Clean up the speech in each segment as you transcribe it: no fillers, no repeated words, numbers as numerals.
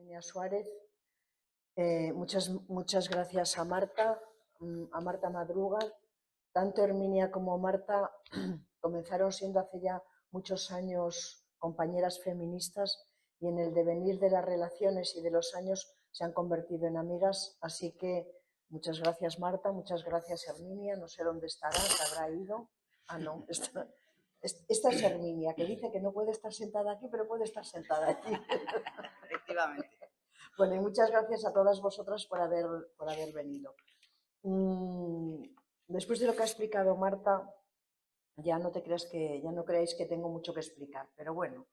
Herminia Suárez. Muchas gracias a Marta Madruga. Tanto Herminia como Marta comenzaron siendo hace ya muchos años compañeras feministas y en el devenir de las relaciones y de los años se han convertido en amigas. Así que muchas gracias Marta, muchas gracias Herminia. No sé dónde estará, se habrá ido. Ah, no, esta es Herminia, que dice que no puede estar sentada aquí, pero puede estar sentada aquí. Efectivamente. Bueno, y muchas gracias a todas vosotras por haber venido. Después de lo que ha explicado Marta, ya no creáis que tengo mucho que explicar, pero bueno,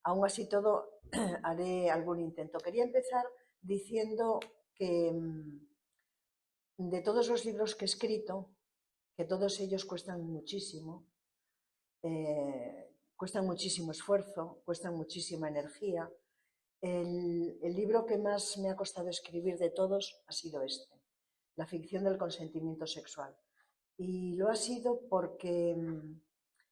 aún así todo haré algún intento. Quería empezar diciendo que de todos los libros que he escrito, que todos ellos cuestan muchísimo esfuerzo, cuestan muchísima energía. El libro que más me ha costado escribir de todos ha sido este, La ficción del consentimiento sexual. Y lo ha sido porque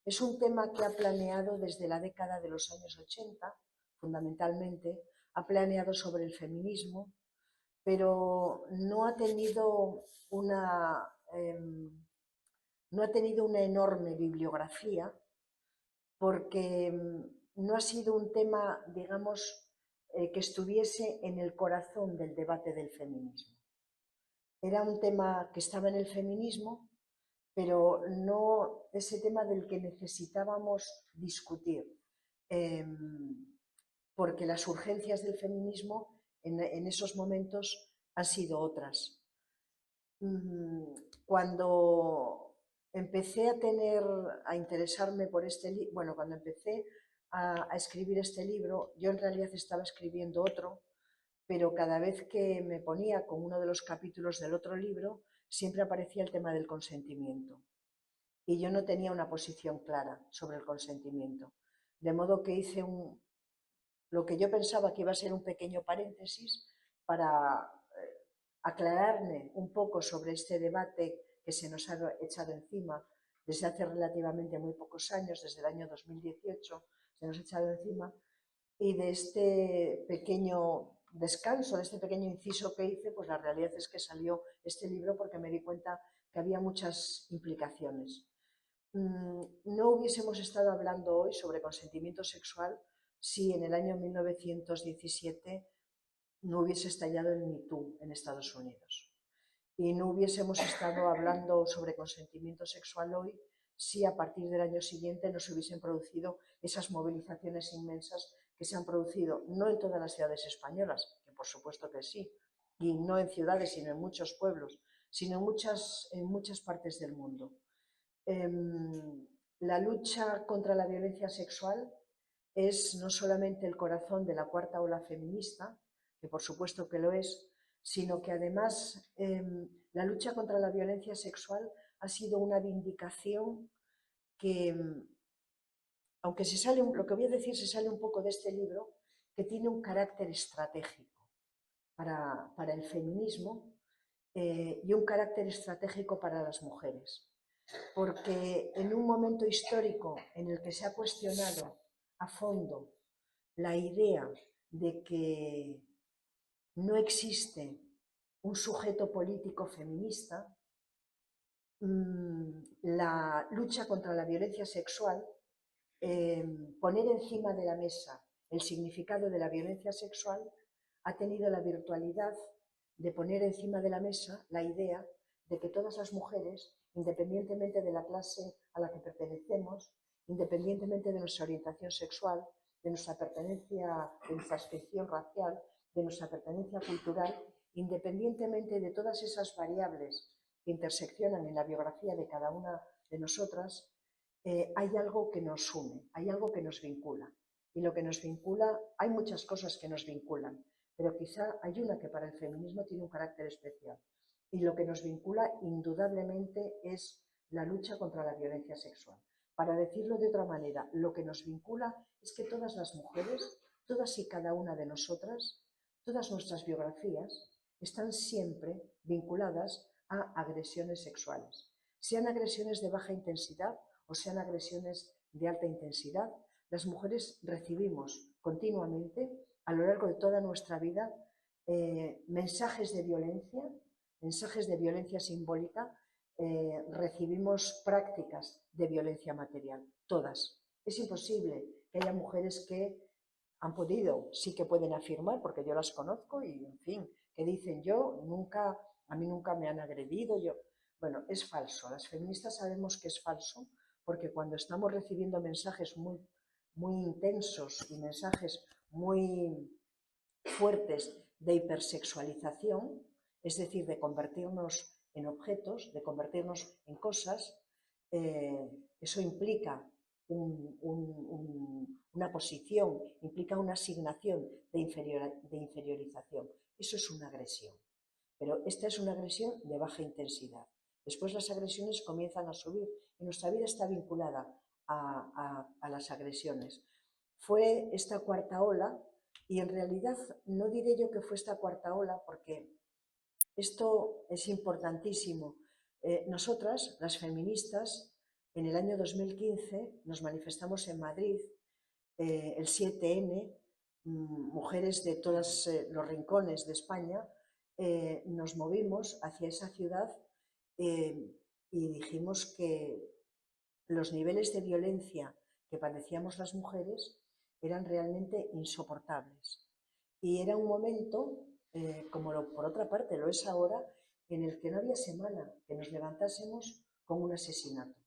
es un tema que ha planeado desde la década de los años 80, fundamentalmente, ha planeado sobre el feminismo, pero no ha tenido una enorme bibliografía porque no ha sido un tema, digamos, que estuviese en el corazón del debate del feminismo. Era un tema que estaba en el feminismo, pero no ese tema del que necesitábamos discutir, porque las urgencias del feminismo en esos momentos han sido otras. Cuando empecé a interesarme por este libro, bueno, cuando empecé a escribir este libro, yo en realidad estaba escribiendo otro, pero cada vez que me ponía con uno de los capítulos del otro libro, siempre aparecía el tema del consentimiento. Y yo no tenía una posición clara sobre el consentimiento. De modo que hice lo que yo pensaba que iba a ser un pequeño paréntesis para aclararme un poco sobre este debate que se nos ha echado encima desde hace relativamente muy pocos años, desde el año 2018 se nos ha echado encima, y de este pequeño descanso, de este pequeño inciso que hice, pues la realidad es que salió este libro porque me di cuenta que había muchas implicaciones. No hubiésemos estado hablando hoy sobre consentimiento sexual si en el año 1917 no hubiese estallado el Me Too en Estados Unidos. Y no hubiésemos estado hablando sobre consentimiento sexual hoy si a partir del año siguiente no se hubiesen producido esas movilizaciones inmensas que se han producido, no en todas las ciudades españolas, que por supuesto que sí, y no en ciudades, sino en muchos pueblos, sino en muchas partes del mundo. La lucha contra la violencia sexual es no solamente el corazón de la cuarta ola feminista, que por supuesto que lo es, sino que además la lucha contra la violencia sexual ha sido una vindicación que, aunque lo que voy a decir se sale un poco de este libro, que tiene un carácter estratégico para el feminismo y un carácter estratégico para las mujeres. Porque en un momento histórico en el que se ha cuestionado a fondo la idea de que no existe un sujeto político feminista, la lucha contra la violencia sexual, poner encima de la mesa el significado de la violencia sexual, ha tenido la virtualidad de poner encima de la mesa la idea de que todas las mujeres, independientemente de la clase a la que pertenecemos, independientemente de nuestra orientación sexual, de nuestra pertenencia, de nuestra adscripción racial, de nuestra pertenencia cultural, independientemente de todas esas variables que interseccionan en la biografía de cada una de nosotras, hay algo que nos une, hay algo que nos vincula. Y lo que nos vincula, hay muchas cosas que nos vinculan, pero quizá hay una que para el feminismo tiene un carácter especial. Y lo que nos vincula indudablemente es la lucha contra la violencia sexual. Para decirlo de otra manera, lo que nos vincula es que todas las mujeres, todas y cada una de nosotras, todas nuestras biografías están siempre vinculadas a agresiones sexuales. Sean agresiones de baja intensidad o sean agresiones de alta intensidad, las mujeres recibimos continuamente a lo largo de toda nuestra vida mensajes de violencia simbólica, recibimos prácticas de violencia material, todas. Es imposible que haya mujeres que han podido, sí que pueden afirmar, porque yo las conozco y, en fin, que dicen a mí nunca me han agredido, yo. Bueno, es falso. Las feministas sabemos que es falso, porque cuando estamos recibiendo mensajes muy, muy intensos y mensajes muy fuertes de hipersexualización, es decir, de convertirnos en objetos, de convertirnos en cosas, eso implica una posición, implica una asignación de inferiorización. Eso es una agresión. Pero esta es una agresión de baja intensidad. Después las agresiones comienzan a subir y nuestra vida está vinculada a las agresiones. Fue esta cuarta ola y en realidad no diré yo que fue esta cuarta ola porque esto es importantísimo. Nosotras, las feministas, en el año 2015 nos manifestamos en Madrid, el 7N, mujeres de todos los rincones de España, nos movimos hacia esa ciudad y dijimos que los niveles de violencia que padecíamos las mujeres eran realmente insoportables. Y era un momento, por otra parte lo es ahora, en el que no había semana que nos levantásemos con un asesinato.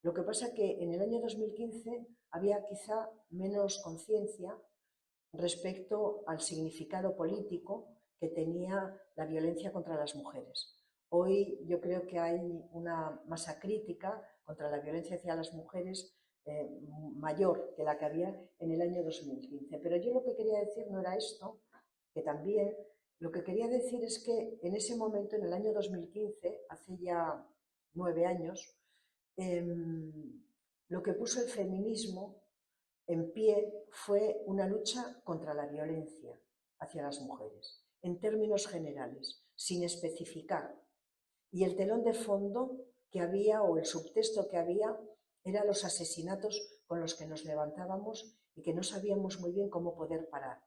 Lo que pasa que en el año 2015 había quizá menos conciencia respecto al significado político que tenía la violencia contra las mujeres. Hoy yo creo que hay una masa crítica contra la violencia hacia las mujeres mayor que la que había en el año 2015. Pero yo lo que quería decir no era esto, que también lo que quería decir es que en ese momento, en el año 2015, hace ya 9 años, lo que puso el feminismo en pie fue una lucha contra la violencia hacia las mujeres, en términos generales, sin especificar. Y el telón de fondo que había, o el subtexto que había, eran los asesinatos con los que nos levantábamos y que no sabíamos muy bien cómo poder parar.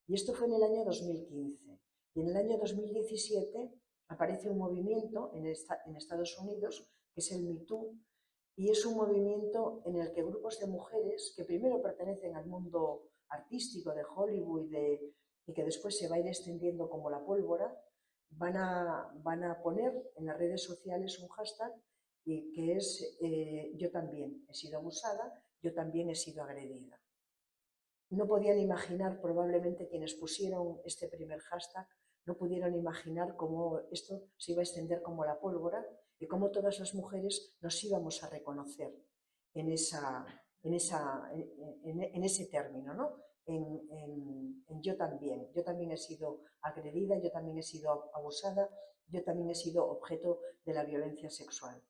Y esto fue en el año 2015. Y en el año 2017 aparece un movimiento en Estados Unidos, que es el Me Too, y es un movimiento en el que grupos de mujeres que primero pertenecen al mundo artístico de Hollywood y que después se va a ir extendiendo como la pólvora, van a poner en las redes sociales un hashtag y que es yo también he sido abusada, yo también he sido agredida. No podían imaginar, probablemente quienes pusieron este primer hashtag, no pudieron imaginar cómo esto se iba a extender como la pólvora y cómo todas las mujeres nos íbamos a reconocer en ese término, ¿no? En yo también he sido agredida, yo también he sido abusada, yo también he sido objeto de la violencia sexual.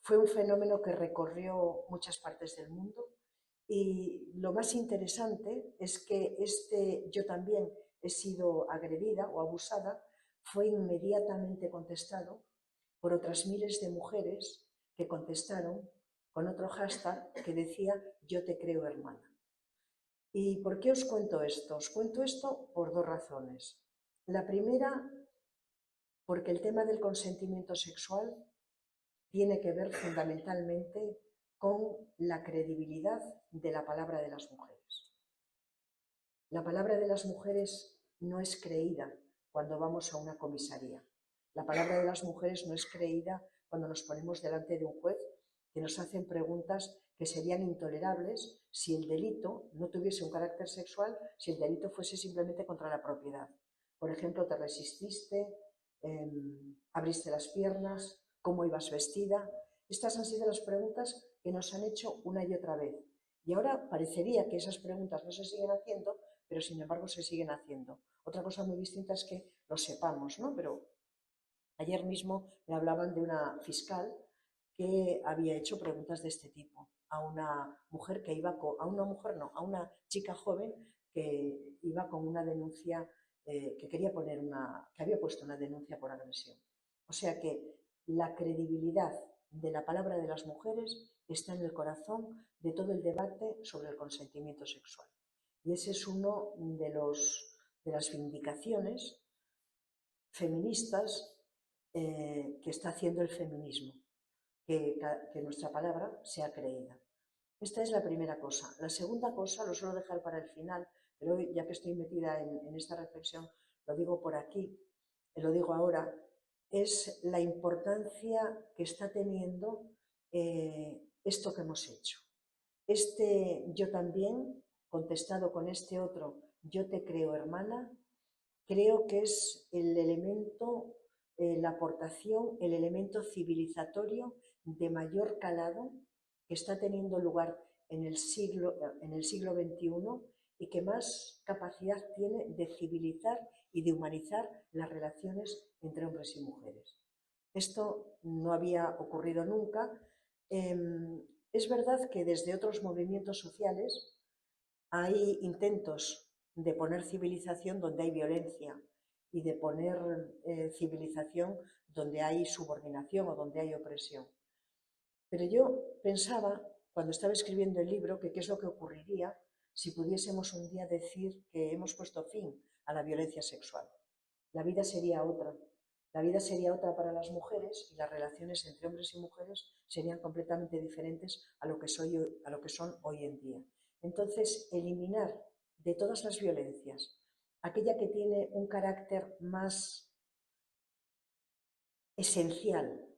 Fue un fenómeno que recorrió muchas partes del mundo y lo más interesante es que yo también he sido agredida o abusada fue inmediatamente contestado por otras miles de mujeres que contestaron con otro hashtag que decía yo te creo hermana. ¿Y por qué os cuento esto? Os cuento esto por dos razones. La primera, porque el tema del consentimiento sexual tiene que ver fundamentalmente con la credibilidad de la palabra de las mujeres. La palabra de las mujeres no es creída cuando vamos a una comisaría. La palabra de las mujeres no es creída cuando nos ponemos delante de un juez que nos hacen preguntas que serían intolerables si el delito no tuviese un carácter sexual, si el delito fuese simplemente contra la propiedad. Por ejemplo, te resististe, abriste las piernas, cómo ibas vestida. Estas han sido las preguntas que nos han hecho una y otra vez. Y ahora parecería que esas preguntas no se siguen haciendo, pero sin embargo se siguen haciendo. Otra cosa muy distinta es que lo sepamos, ¿no? Pero ayer mismo me hablaban de una fiscal que había hecho preguntas de este tipo a una mujer que iba con, a una mujer no, a una chica joven que iba con una denuncia, que quería poner que había puesto una denuncia por agresión. O sea que la credibilidad de la palabra de las mujeres está en el corazón de todo el debate sobre el consentimiento sexual. Y ese es uno de las vindicaciones feministas que está haciendo el feminismo, que nuestra palabra sea creída. Esta es la primera cosa. La segunda cosa, lo suelo dejar para el final, pero hoy, ya que estoy metida en esta reflexión, lo digo por aquí, lo digo ahora, es la importancia que está teniendo esto que hemos hecho. Este yo también, contestado con este otro, yo te creo hermana, creo que es el elemento, la aportación, el elemento civilizatorio de mayor calado que está teniendo lugar en el siglo XXI y que más capacidad tiene de civilizar y de humanizar las relaciones entre hombres y mujeres. Esto no había ocurrido nunca. Es verdad que desde otros movimientos sociales hay intentos de poner civilización donde hay violencia y de poner civilización donde hay subordinación o donde hay opresión. Pero yo pensaba, cuando estaba escribiendo el libro, que qué es lo que ocurriría si pudiésemos un día decir que hemos puesto fin a la violencia sexual. La vida sería otra. La vida sería otra para las mujeres y las relaciones entre hombres y mujeres serían completamente diferentes a lo que son hoy en día. Entonces, eliminar de todas las violencias aquella que tiene un carácter más esencial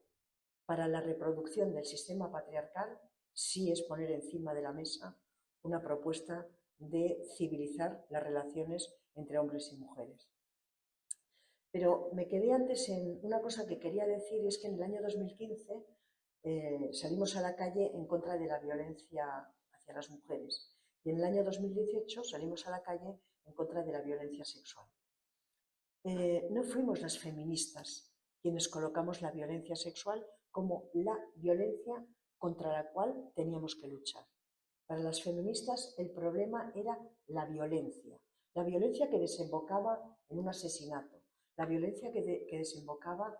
para la reproducción del sistema patriarcal, sí es poner encima de la mesa una propuesta de civilizar las relaciones entre hombres y mujeres. Pero me quedé antes en una cosa que quería decir, y es que en el año 2015 salimos a la calle en contra de la violencia hacia las mujeres. Y en el año 2018 salimos a la calle en contra de la violencia sexual. No fuimos las feministas quienes colocamos la violencia sexual como la violencia contra la cual teníamos que luchar. Para las feministas el problema era la violencia que desembocaba en un asesinato, la violencia que desembocaba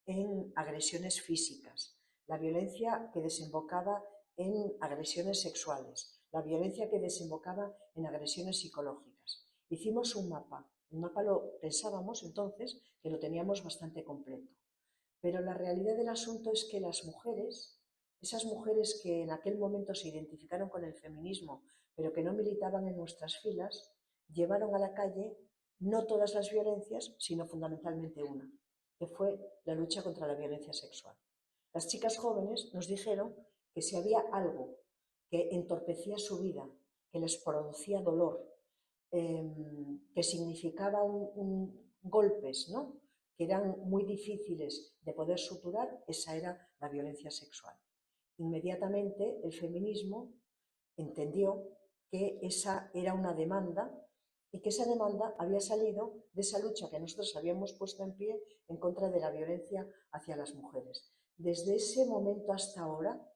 en agresiones físicas, la violencia que desembocaba en agresiones sexuales, la violencia que desembocaba en agresiones psicológicas. Hicimos un mapa. El mapa lo pensábamos entonces que lo teníamos bastante completo. Pero la realidad del asunto es que las mujeres, esas mujeres que en aquel momento se identificaron con el feminismo, pero que no militaban en nuestras filas, llevaron a la calle no todas las violencias, sino fundamentalmente una, que fue la lucha contra la violencia sexual. Las chicas jóvenes nos dijeron que si había algo que entorpecía su vida, que les producía dolor, que significaba golpes, ¿no?, que eran muy difíciles de poder suturar, esa era la violencia sexual. Inmediatamente el feminismo entendió que esa era una demanda y que esa demanda había salido de esa lucha que nosotros habíamos puesto en pie en contra de la violencia hacia las mujeres. Desde ese momento hasta ahora,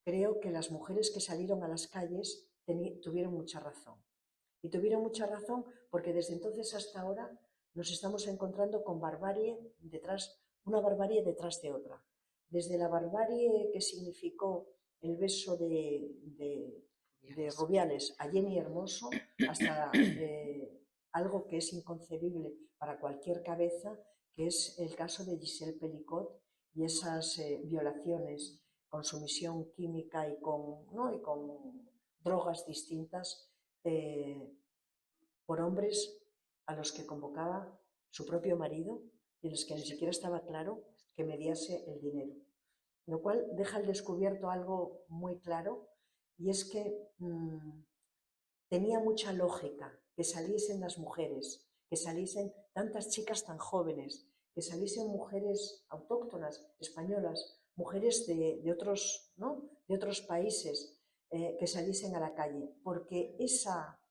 creo que las mujeres que salieron a las calles tuvieron mucha razón. Y tuvieron mucha razón porque desde entonces hasta ahora nos estamos encontrando con una barbarie detrás de otra. Desde la barbarie que significó el beso de Rubiales a Jenny Hermoso hasta algo que es inconcebible para cualquier cabeza, que es el caso de Giselle Pelicot y esas violaciones con sumisión química y con drogas distintas por hombres a los que convocaba su propio marido y en los que ni siquiera estaba claro que mediase el dinero. Lo cual deja al descubierto algo muy claro, y es que tenía mucha lógica que saliesen las mujeres, que saliesen tantas chicas tan jóvenes, que saliesen mujeres autóctonas, españolas, mujeres de otros países, que saliesen a la calle, porque esa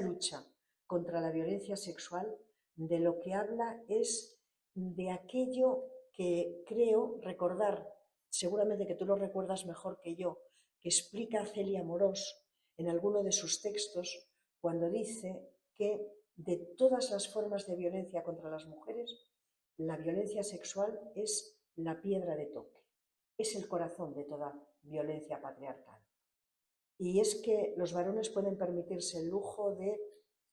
lucha contra la violencia sexual de lo que habla es de aquello que creo recordar, seguramente que tú lo recuerdas mejor que yo, que explica Celia Morós en alguno de sus textos cuando dice que de todas las formas de violencia contra las mujeres, la violencia sexual es la piedra de toque, es el corazón de toda violencia patriarcal. y es que los varones pueden permitirse el lujo de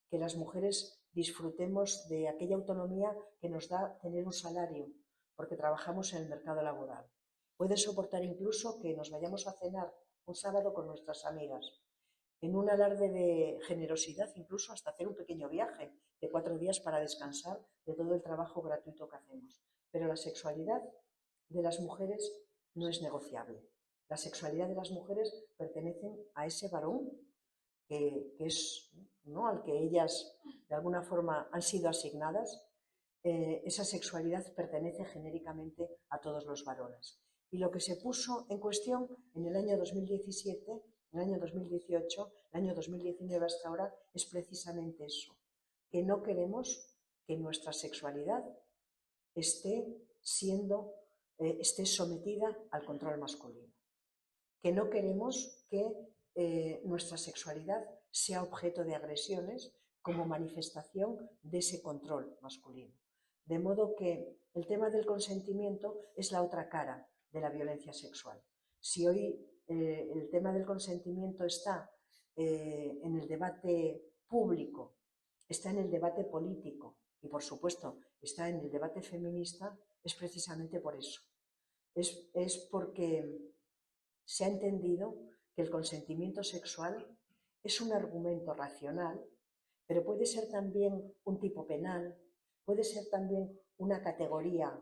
que las mujeres disfrutemos de aquella autonomía que nos da tener un salario, porque trabajamos en el mercado laboral. Pueden soportar incluso que nos vayamos a cenar un sábado con nuestras amigas, en un alarde de generosidad, incluso hasta hacer un pequeño viaje de 4 días para descansar de todo el trabajo gratuito que hacemos. Pero la sexualidad de las mujeres no es negociable. La sexualidad de las mujeres pertenece a ese varón que es, ¿no?, al que ellas de alguna forma han sido asignadas. Esa sexualidad pertenece genéricamente a todos los varones. Y lo que se puso en cuestión en el año 2017, en el año 2018, el año 2019 hasta ahora, es precisamente eso, que no queremos que nuestra sexualidad esté sometida al control masculino, que no queremos que nuestra sexualidad sea objeto de agresiones como manifestación de ese control masculino. De modo que el tema del consentimiento es la otra cara de la violencia sexual. Si hoy el tema del consentimiento está en el debate público, está en el debate político y, por supuesto, está en el debate feminista, es precisamente por eso. Es porque se ha entendido que el consentimiento sexual es un argumento racional, pero puede ser también un tipo penal, puede ser también una categoría,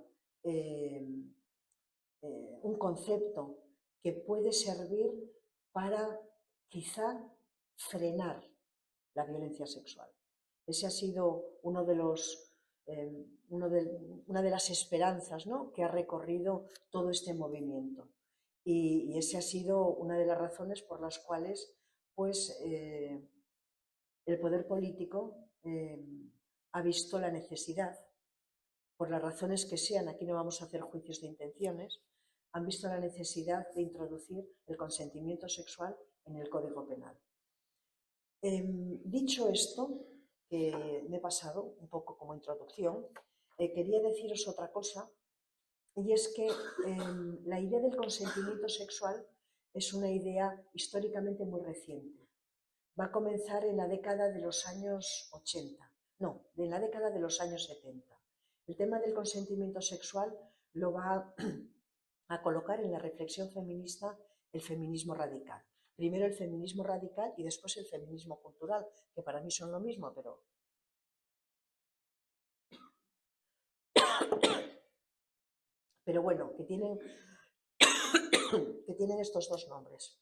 un concepto que puede servir para quizá frenar la violencia sexual. Ese ha sido una de las esperanzas, ¿no?, que ha recorrido todo este movimiento. Y esa ha sido una de las razones por las cuales pues, el poder político ha visto la necesidad, por las razones que sean, aquí no vamos a hacer juicios de intenciones, han visto la necesidad de introducir el consentimiento sexual en el Código Penal. Dicho esto, que me he pasado un poco como introducción, quería deciros otra cosa, y es que la idea del consentimiento sexual es una idea históricamente muy reciente. Va a comenzar en la década de los años 80, no, en la década de los años 70. El tema del consentimiento sexual lo va a colocar en la reflexión feminista el feminismo radical. Primero el feminismo radical y después el feminismo cultural, que para mí son lo mismo, pero bueno, que tienen estos dos nombres.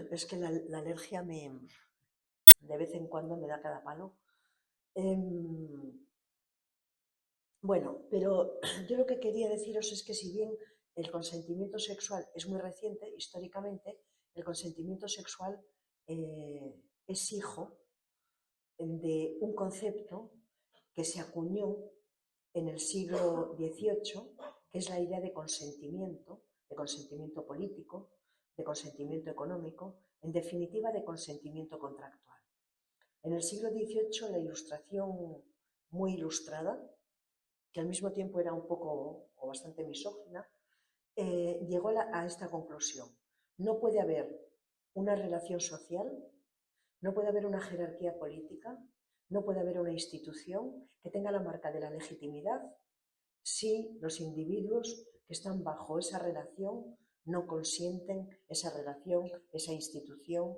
Es que la alergia de vez en cuando me da cada palo. Bueno, pero yo lo que quería deciros es que si bien el consentimiento sexual es muy reciente, históricamente, el consentimiento sexual es hijo de un concepto que se acuñó en el siglo XVIII, que es la idea de consentimiento político, de consentimiento económico, en definitiva de consentimiento contractual. En el siglo XVIII la Ilustración muy ilustrada, que al mismo tiempo era un poco o bastante misógina, llegó a esta conclusión. No puede haber una relación social, no puede haber una jerarquía política, no puede haber una institución que tenga la marca de la legitimidad si los individuos que están bajo esa relación no consienten esa relación, esa institución,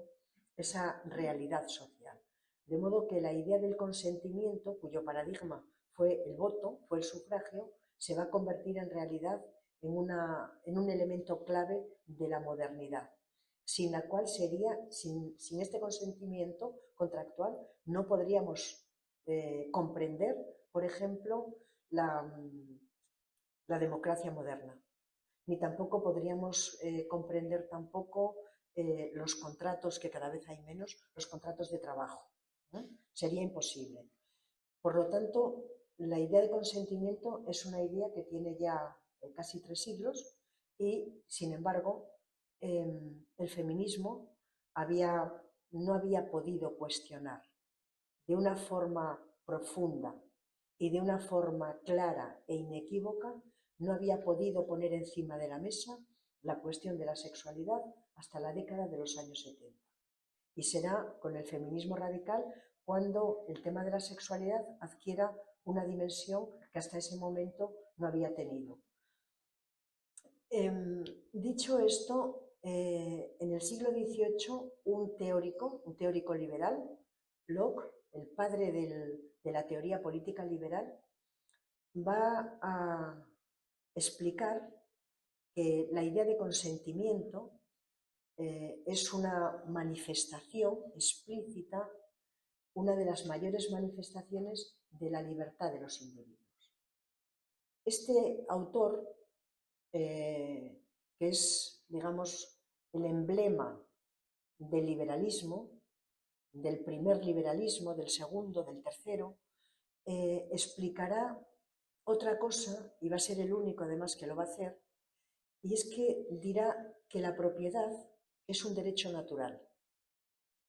esa realidad social. De modo que la idea del consentimiento, cuyo paradigma fue el voto, fue el sufragio, se va a convertir en realidad en un elemento clave de la modernidad, sin la cual sin este consentimiento contractual no podríamos comprender, por ejemplo, la democracia moderna, ni tampoco podríamos comprender los contratos, que cada vez hay menos, los contratos de trabajo. Sería imposible. Por lo tanto, la idea de consentimiento es una idea que tiene ya casi 3 siglos y, sin embargo, el feminismo no había podido cuestionar de una forma profunda y de una forma clara e inequívoca, no había podido poner encima de la mesa la cuestión de la sexualidad hasta la década de los años 70. Y será con el feminismo radical cuando el tema de la sexualidad adquiera una dimensión que hasta ese momento no había tenido. Dicho esto, en el siglo XVIII un teórico liberal, Locke, el padre de la teoría política liberal, va a explicar que la idea de consentimiento es una manifestación explícita, una de las mayores manifestaciones de la libertad de los individuos. Este autor, que es, digamos, el emblema del liberalismo, del primer liberalismo, del segundo, del tercero, explicará otra cosa, y va a ser el único además que lo va a hacer, y es que dirá que la propiedad es un derecho natural,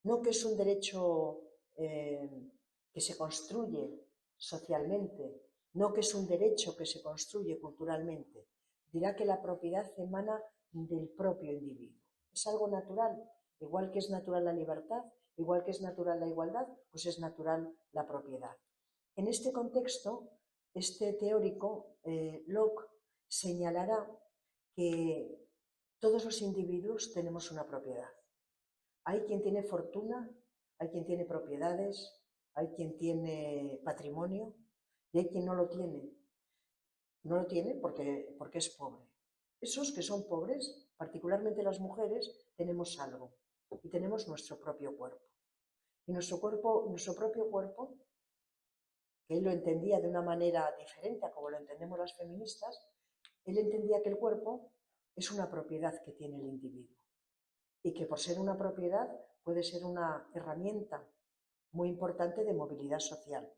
no que es un derecho que se construye socialmente, no que es un derecho que se construye culturalmente. Dirá que la propiedad emana del propio individuo. Es algo natural, igual que es natural la libertad, igual que es natural la igualdad, pues es natural la propiedad. En este contexto, este teórico, Locke, señalará que todos los individuos tenemos una propiedad. Hay quien tiene fortuna, hay quien tiene propiedades, hay quien tiene patrimonio y hay quien no lo tiene. No lo tiene porque es pobre. Esos que son pobres, particularmente las mujeres, tenemos algo y tenemos nuestro propio cuerpo. Y nuestro propio cuerpo, que él lo entendía de una manera diferente a como lo entendemos las feministas, él entendía que el cuerpo es una propiedad que tiene el individuo y que por ser una propiedad puede ser una herramienta muy importante de movilidad social.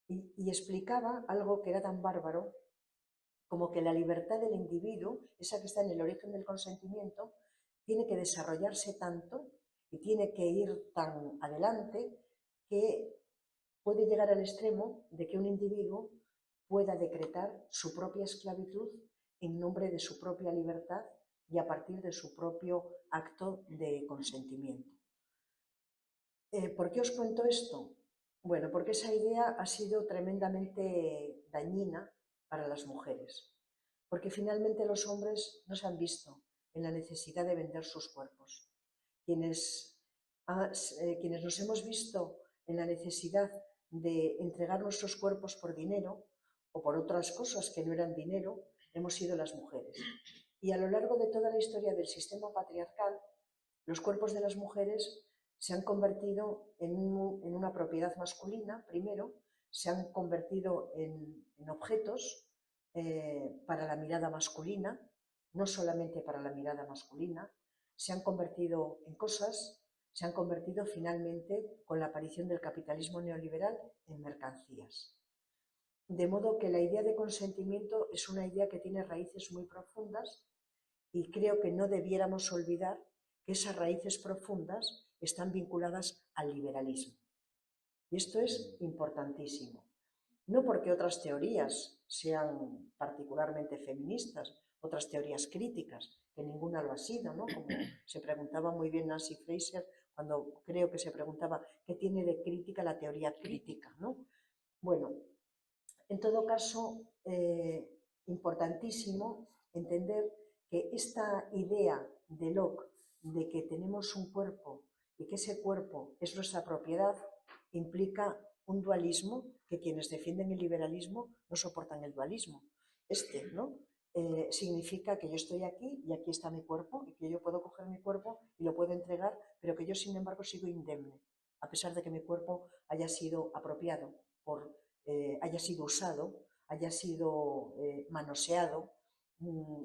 Y explicaba algo que era tan bárbaro como que la libertad del individuo, esa que está en el origen del consentimiento, tiene que desarrollarse tanto y tiene que ir tan adelante que puede llegar al extremo de que un individuo pueda decretar su propia esclavitud en nombre de su propia libertad y a partir de su propio acto de consentimiento. ¿Por qué os cuento esto? Bueno, porque esa idea ha sido tremendamente dañina para las mujeres, porque finalmente los hombres no se han visto en la necesidad de vender sus cuerpos. Quienes nos hemos visto en la necesidad de entregar nuestros cuerpos por dinero o por otras cosas que no eran dinero, hemos sido las mujeres. Y a lo largo de toda la historia del sistema patriarcal, los cuerpos de las mujeres se han convertido en una propiedad masculina, primero, se han convertido en objetos para la mirada masculina, no solamente para la mirada masculina, se han convertido en cosas, se han convertido finalmente, con la aparición del capitalismo neoliberal, en mercancías. De modo que la idea de consentimiento es una idea que tiene raíces muy profundas y creo que no debiéramos olvidar que esas raíces profundas están vinculadas al liberalismo. Y esto es importantísimo. No porque otras teorías sean particularmente feministas, otras teorías críticas, que ninguna lo ha sido, ¿no? Como se preguntaba muy bien Nancy Fraser, cuando creo que se preguntaba qué tiene de crítica la teoría crítica, ¿no? Bueno, en todo caso, importantísimo entender que esta idea de Locke de que tenemos un cuerpo y que ese cuerpo es nuestra propiedad implica un dualismo que quienes defienden el liberalismo no soportan el dualismo. ¿no? Significa que yo estoy aquí y aquí está mi cuerpo y que yo puedo coger mi cuerpo y lo puedo entregar, pero que yo sin embargo sigo indemne, a pesar de que mi cuerpo haya sido apropiado, haya sido usado, haya sido manoseado,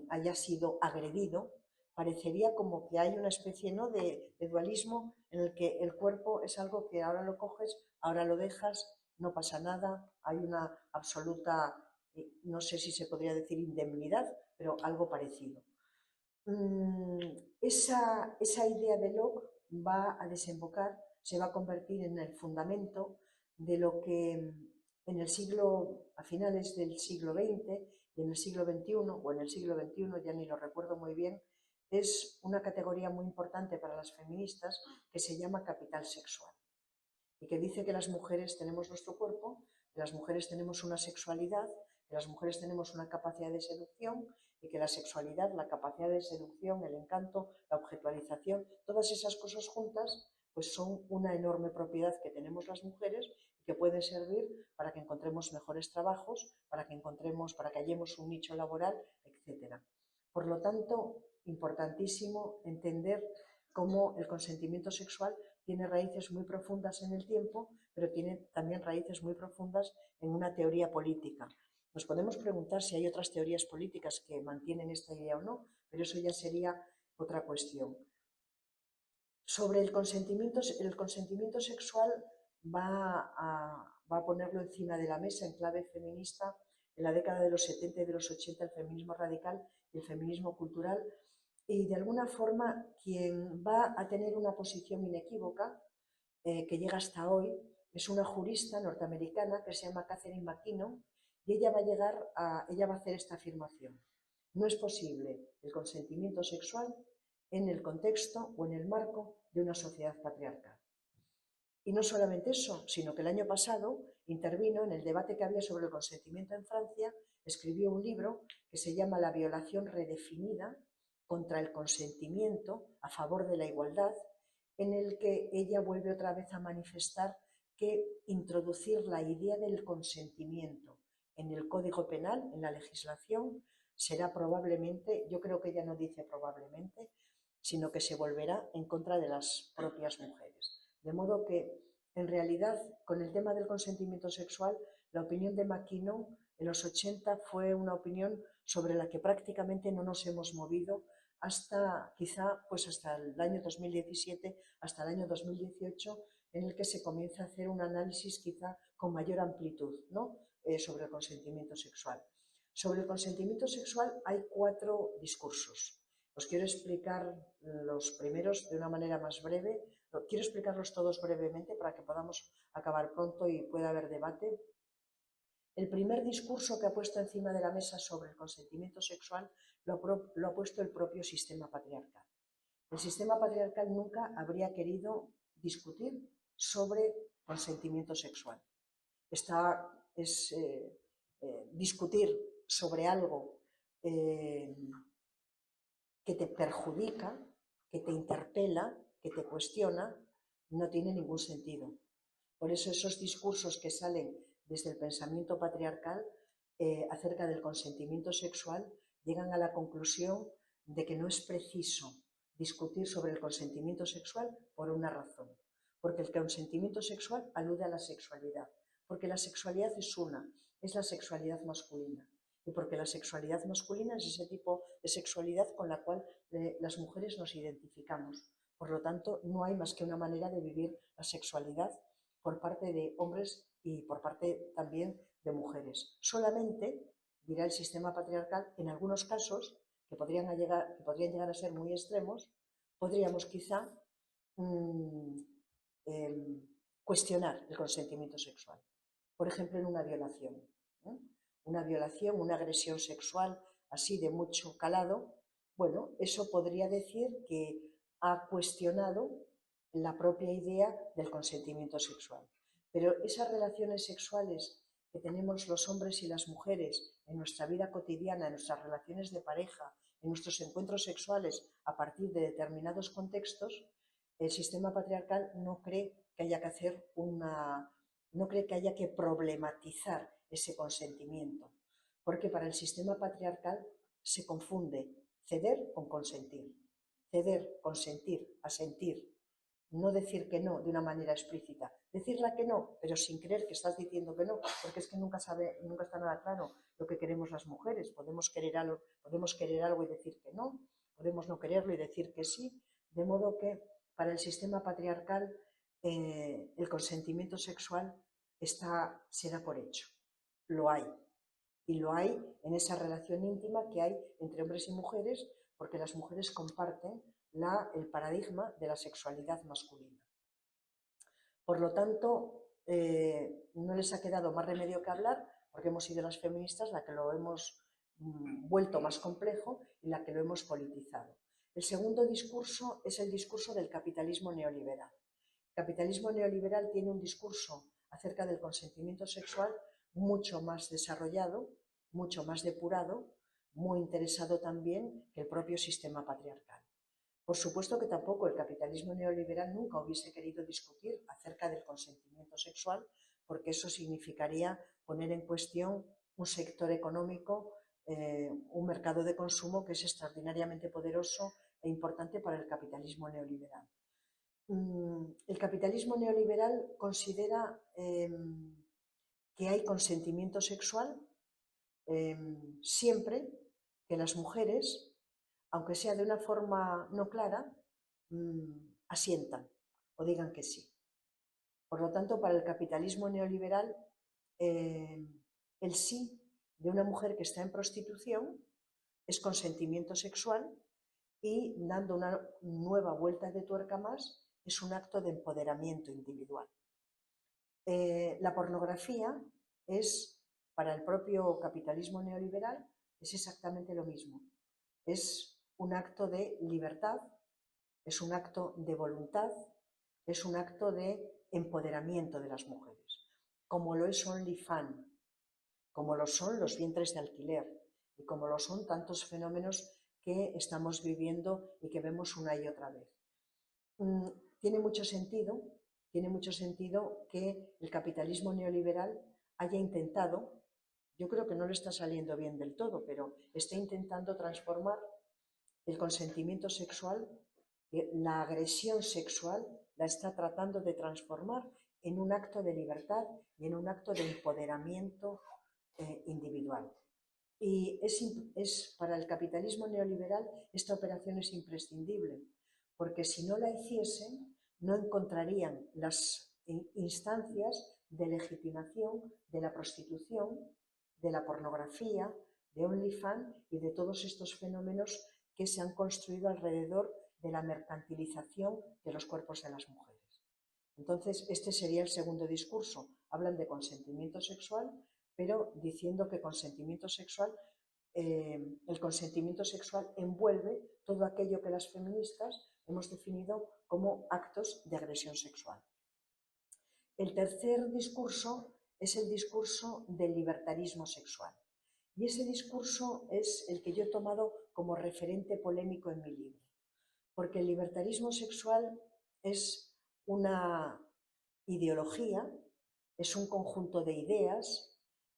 haya sido agredido. Parecería como que hay una especie, ¿no?, de dualismo en el que el cuerpo es algo que ahora lo coges, ahora lo dejas, no pasa nada, hay una absoluta, no sé si se podría decir indemnidad, pero algo parecido. Esa idea de Locke va a desembocar, se va a convertir en el fundamento de lo que en el siglo, a finales del siglo XX y en el siglo XXI, o en el siglo XXI, ya ni lo recuerdo muy bien, es una categoría muy importante para las feministas que se llama capital sexual y que dice que las mujeres tenemos nuestro cuerpo, que las mujeres tenemos una sexualidad, que las mujeres tenemos una capacidad de seducción y que la sexualidad, la capacidad de seducción, el encanto, la objetualización, todas esas cosas juntas pues son una enorme propiedad que tenemos las mujeres y que puede servir para que encontremos mejores trabajos, para que hallemos un nicho laboral, etc. Por lo tanto, importantísimo entender cómo el consentimiento sexual tiene raíces muy profundas en el tiempo, pero tiene también raíces muy profundas en una teoría política. Nos podemos preguntar si hay otras teorías políticas que mantienen esta idea o no, pero eso ya sería otra cuestión. Sobre el consentimiento sexual va a ponerlo encima de la mesa en clave feminista en la década de los 70 y de los 80 el feminismo radical y el feminismo cultural, y de alguna forma quien va a tener una posición inequívoca que llega hasta hoy es una jurista norteamericana que se llama Catherine McKinnon, y ella va a hacer esta afirmación: no es posible el consentimiento sexual en el contexto o en el marco de una sociedad patriarcal. Y no solamente eso, sino que el año pasado intervino en el debate que había sobre el consentimiento en Francia, escribió un libro que se llama La violación redefinida contra el consentimiento a favor de la igualdad, en el que ella vuelve otra vez a manifestar que introducir la idea del consentimiento en el Código Penal, en la legislación, será probablemente, yo creo que ella no dice probablemente, sino que se volverá en contra de las propias mujeres. De modo que, en realidad, con el tema del consentimiento sexual, la opinión de McKinnon en los 80 fue una opinión sobre la que prácticamente no nos hemos movido hasta hasta el año 2017, hasta el año 2018, en el que se comienza a hacer un análisis quizá con mayor amplitud, ¿no? Sobre el consentimiento sexual. Sobre el consentimiento sexual hay 4 discursos. Os quiero explicar los primeros de una manera más breve. Quiero explicarlos todos brevemente para que podamos acabar pronto y pueda haber debate. El primer discurso que ha puesto encima de la mesa sobre el consentimiento sexual lo ha puesto el propio sistema patriarcal. El sistema patriarcal nunca habría querido discutir sobre consentimiento sexual. Discutir sobre algo que te perjudica, que te interpela, que te cuestiona, no tiene ningún sentido. Por eso esos discursos que salen desde el pensamiento patriarcal acerca del consentimiento sexual llegan a la conclusión de que no es preciso discutir sobre el consentimiento sexual por una razón. Porque el consentimiento sexual alude a la sexualidad. Porque la sexualidad es la sexualidad masculina. Y porque la sexualidad masculina es ese tipo de sexualidad con la cual las mujeres nos identificamos. Por lo tanto, no hay más que una manera de vivir la sexualidad por parte de hombres y por parte también de mujeres. Solamente, dirá el sistema patriarcal, en algunos casos, que podrían llegar a ser muy extremos, podríamos quizá cuestionar el consentimiento sexual. Por ejemplo, en una violación. Una violación, una agresión sexual así de mucho calado, bueno, eso podría decir que ha cuestionado la propia idea del consentimiento sexual. Pero esas relaciones sexuales que tenemos los hombres y las mujeres en nuestra vida cotidiana, en nuestras relaciones de pareja, en nuestros encuentros sexuales a partir de determinados contextos, el sistema patriarcal no cree que haya que problematizar ese consentimiento, porque para el sistema patriarcal se confunde ceder con consentir. Ceder, consentir, asentir, no decir que no de una manera explícita, decirla que no, pero sin creer que estás diciendo que no, porque es que nunca está nada claro lo que queremos las mujeres. Podemos querer algo y decir que no, podemos no quererlo y decir que sí, de modo que para el sistema patriarcal el consentimiento sexual se da por hecho, lo hay. Y lo hay en esa relación íntima que hay entre hombres y mujeres, porque las mujeres comparten el paradigma de la sexualidad masculina. Por lo tanto, no les ha quedado más remedio que hablar, porque hemos sido las feministas las que lo hemos vuelto más complejo y las que lo hemos politizado. El segundo discurso es el discurso del capitalismo neoliberal. El capitalismo neoliberal tiene un discurso acerca del consentimiento sexual mucho más desarrollado, mucho más depurado, muy interesado también que el propio sistema patriarcal. Por supuesto que tampoco el capitalismo neoliberal nunca hubiese querido discutir acerca del consentimiento sexual, porque eso significaría poner en cuestión un sector económico, un mercado de consumo que es extraordinariamente poderoso e importante para el capitalismo neoliberal. El capitalismo neoliberal considera que hay consentimiento sexual siempre que las mujeres, aunque sea de una forma no clara, asientan o digan que sí. Por lo tanto, para el capitalismo neoliberal, el sí de una mujer que está en prostitución es consentimiento sexual y, dando una nueva vuelta de tuerca más, es un acto de empoderamiento individual. La pornografía es, para el propio capitalismo neoliberal, es exactamente lo mismo. Es un acto de libertad, es un acto de voluntad, es un acto de empoderamiento de las mujeres, como lo es OnlyFans, como lo son los vientres de alquiler y como lo son tantos fenómenos que estamos viviendo y que vemos una y otra vez. Tiene mucho sentido que el capitalismo neoliberal haya intentado, yo creo que no le está saliendo bien del todo, pero está intentando transformar el consentimiento sexual, la agresión sexual, la está tratando de transformar en un acto de libertad y en un acto de empoderamiento individual. Y para el capitalismo neoliberal esta operación es imprescindible, porque si no la hiciesen, no encontrarían las instancias de legitimación de la prostitución, de la pornografía, de OnlyFans y de todos estos fenómenos que se han construido alrededor de la mercantilización de los cuerpos de las mujeres. Entonces, este sería el segundo discurso. Hablan de consentimiento sexual, pero diciendo que el consentimiento sexual envuelve todo aquello que las feministas hemos definido como actos de agresión sexual. El tercer discurso es el discurso del libertarismo sexual. Y ese discurso es el que yo he tomado como referente polémico en mi libro, porque el libertarismo sexual es una ideología, es un conjunto de ideas,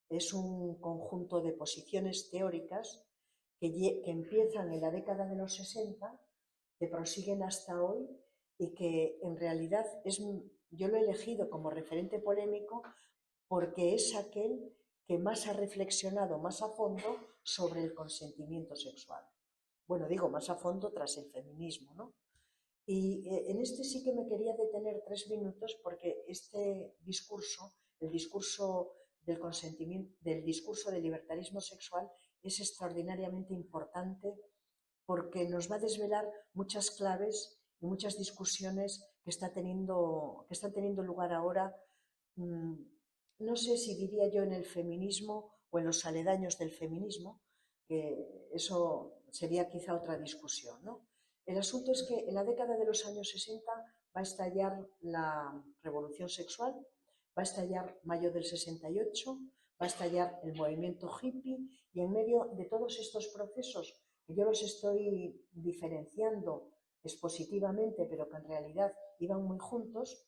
es un conjunto de posiciones teóricas que empiezan en la década de los 60, que prosiguen hasta hoy y que en realidad yo lo he elegido como referente polémico porque es aquel que más ha reflexionado más a fondo sobre el consentimiento sexual. Bueno, digo más a fondo tras el feminismo, ¿no? Y en este sí que me quería detener 3 minutos porque este discurso, el discurso del consentimiento, del discurso del libertarismo sexual, es extraordinariamente importante porque nos va a desvelar muchas claves y muchas discusiones que están teniendo lugar ahora, no sé si diría yo en el feminismo o en los aledaños del feminismo, que eso sería quizá otra discusión, ¿no? El asunto es que en la década de los años 60 va a estallar la revolución sexual, va a estallar mayo del 68, va a estallar el movimiento hippie y en medio de todos estos procesos, que yo los estoy diferenciando expositivamente, pero que en realidad iban muy juntos,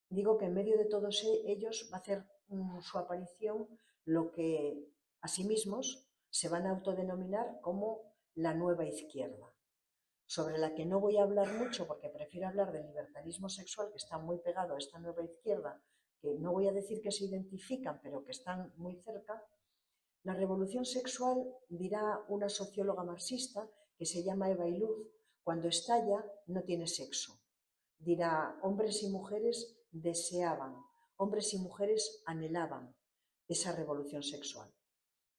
digo que en medio de todos ellos va a hacer su aparición lo que a sí mismos se van a autodenominar como la nueva izquierda, sobre la que no voy a hablar mucho porque prefiero hablar del libertarismo sexual, que está muy pegado a esta nueva izquierda, que no voy a decir que se identifican, pero que están muy cerca. La revolución sexual, dirá una socióloga marxista que se llama Eva Iluz, cuando estalla no tiene sexo. Dirá, hombres y mujeres deseaban, hombres y mujeres anhelaban esa revolución sexual.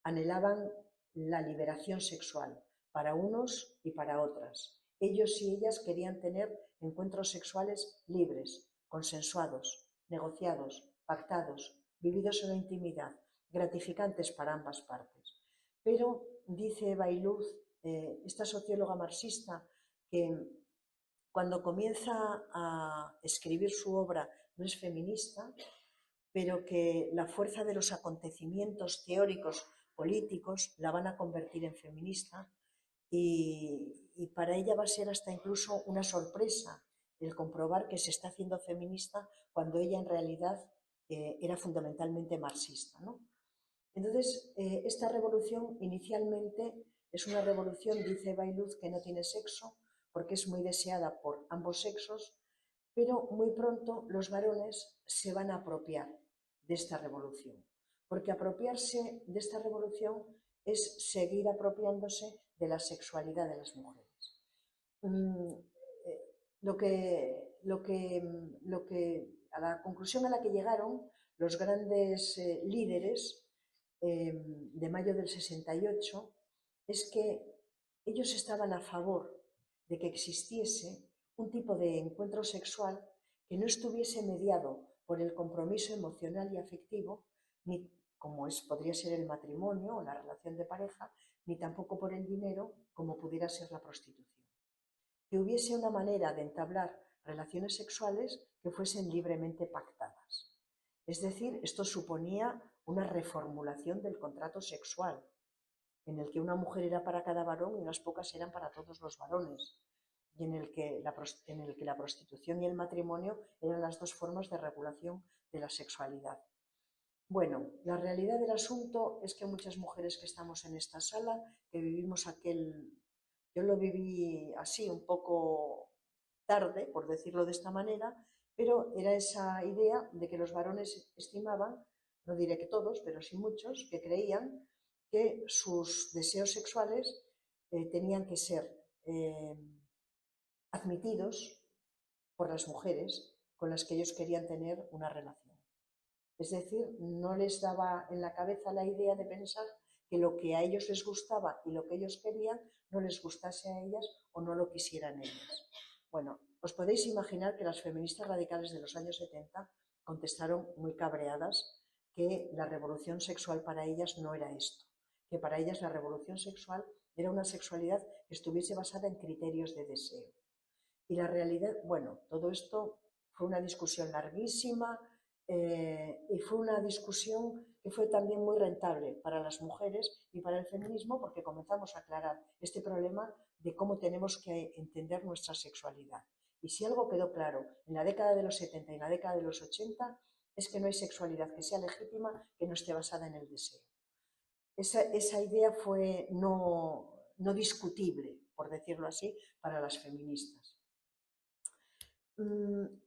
Anhelaban la liberación sexual para unos y para otras. Ellos y ellas querían tener encuentros sexuales libres, consensuados, negociados, pactados, vividos en la intimidad, gratificantes para ambas partes. Pero, dice Eva Iluz, esta socióloga marxista, que cuando comienza a escribir su obra no es feminista, pero que la fuerza de los acontecimientos teóricos, políticos, la van a convertir en feminista y para ella va a ser hasta incluso una sorpresa el comprobar que se está haciendo feminista cuando ella en realidad era fundamentalmente marxista, ¿no? Entonces, esta revolución inicialmente es una revolución, dice Bailuz, que no tiene sexo, porque es muy deseada por ambos sexos, pero muy pronto los varones se van a apropiar de esta revolución, porque apropiarse de esta revolución es seguir apropiándose de la sexualidad de las mujeres. A la conclusión a la que llegaron los grandes líderes de mayo del 68 es que ellos estaban a favor de que existiese un tipo de encuentro sexual que no estuviese mediado por el compromiso emocional y afectivo, ni como podría ser el matrimonio o la relación de pareja, ni tampoco por el dinero, como pudiera ser la prostitución. Que hubiese una manera de entablar relaciones sexuales que fuesen libremente pactadas. Es decir, esto suponía una reformulación del contrato sexual, en el que una mujer era para cada varón y unas pocas eran para todos los varones, y en el que la prostitución y el matrimonio eran las dos formas de regulación de la sexualidad. Bueno, la realidad del asunto es que muchas mujeres que estamos en esta sala, que vivimos yo lo viví así un poco tarde, por decirlo de esta manera, pero era esa idea de que los varones estimaban, no diré que todos, pero sí muchos, que creían que sus deseos sexuales tenían que ser admitidos por las mujeres con las que ellos querían tener una relación. Es decir, no les daba en la cabeza la idea de pensar que lo que a ellos les gustaba y lo que ellos querían no les gustase a ellas o no lo quisieran ellas. Bueno, os podéis imaginar que las feministas radicales de los años 70 contestaron muy cabreadas que la revolución sexual para ellas no era esto, que para ellas la revolución sexual era una sexualidad que estuviese basada en criterios de deseo. Y la realidad, bueno, todo esto fue una discusión larguísima y fue una discusión que fue también muy rentable para las mujeres y para el feminismo porque comenzamos a aclarar este problema de cómo tenemos que entender nuestra sexualidad. Y si algo quedó claro en la década de los 70 y en la década de los 80 es que no hay sexualidad que sea legítima que no esté basada en el deseo. Esa idea fue no discutible, por decirlo así, para las feministas.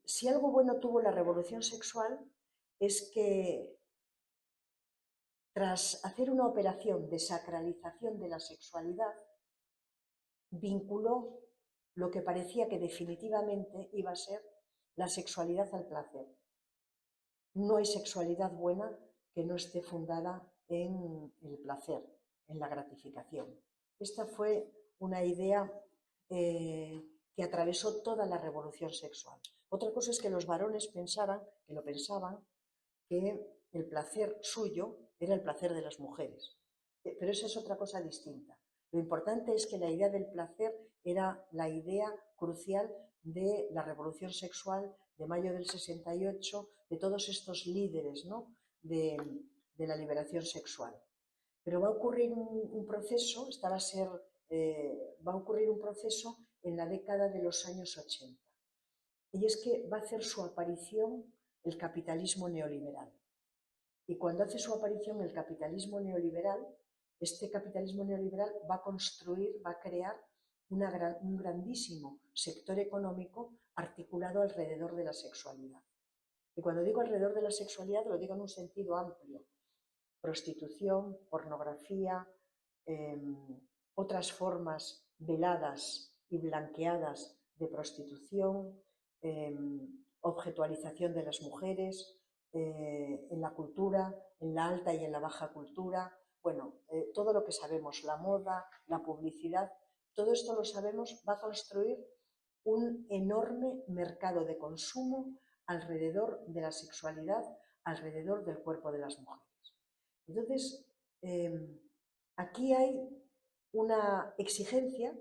Si algo bueno tuvo la revolución sexual es que tras hacer una operación de sacralización de la sexualidad, vinculó lo que parecía que definitivamente iba a ser la sexualidad al placer. No hay sexualidad buena que no esté fundada en el placer, en la gratificación. Esta fue una idea que atravesó toda la revolución sexual. Otra cosa es que los varones pensaban que el placer suyo era el placer de las mujeres. Pero esa es otra cosa distinta. Lo importante es que la idea del placer era la idea crucial de la revolución sexual de mayo del 68, de todos estos líderes, ¿no?, de la liberación sexual. Pero va a ocurrir un proceso, va a ocurrir un proceso en la década de los años 80. Y es que va a hacer su aparición el capitalismo neoliberal. Y cuando hace su aparición el capitalismo neoliberal, este capitalismo neoliberal va a construir, va a crear un grandísimo sector económico articulado alrededor de la sexualidad. Y cuando digo alrededor de la sexualidad, lo digo en un sentido amplio. Prostitución, pornografía, otras formas veladas y blanqueadas de prostitución, objetualización de las mujeres, en la cultura, en la alta y en la baja cultura. Bueno, todo lo que sabemos, la moda, la publicidad, todo esto lo sabemos, va a construir un enorme mercado de consumo alrededor de la sexualidad, alrededor del cuerpo de las mujeres. Entonces, aquí hay una exigencia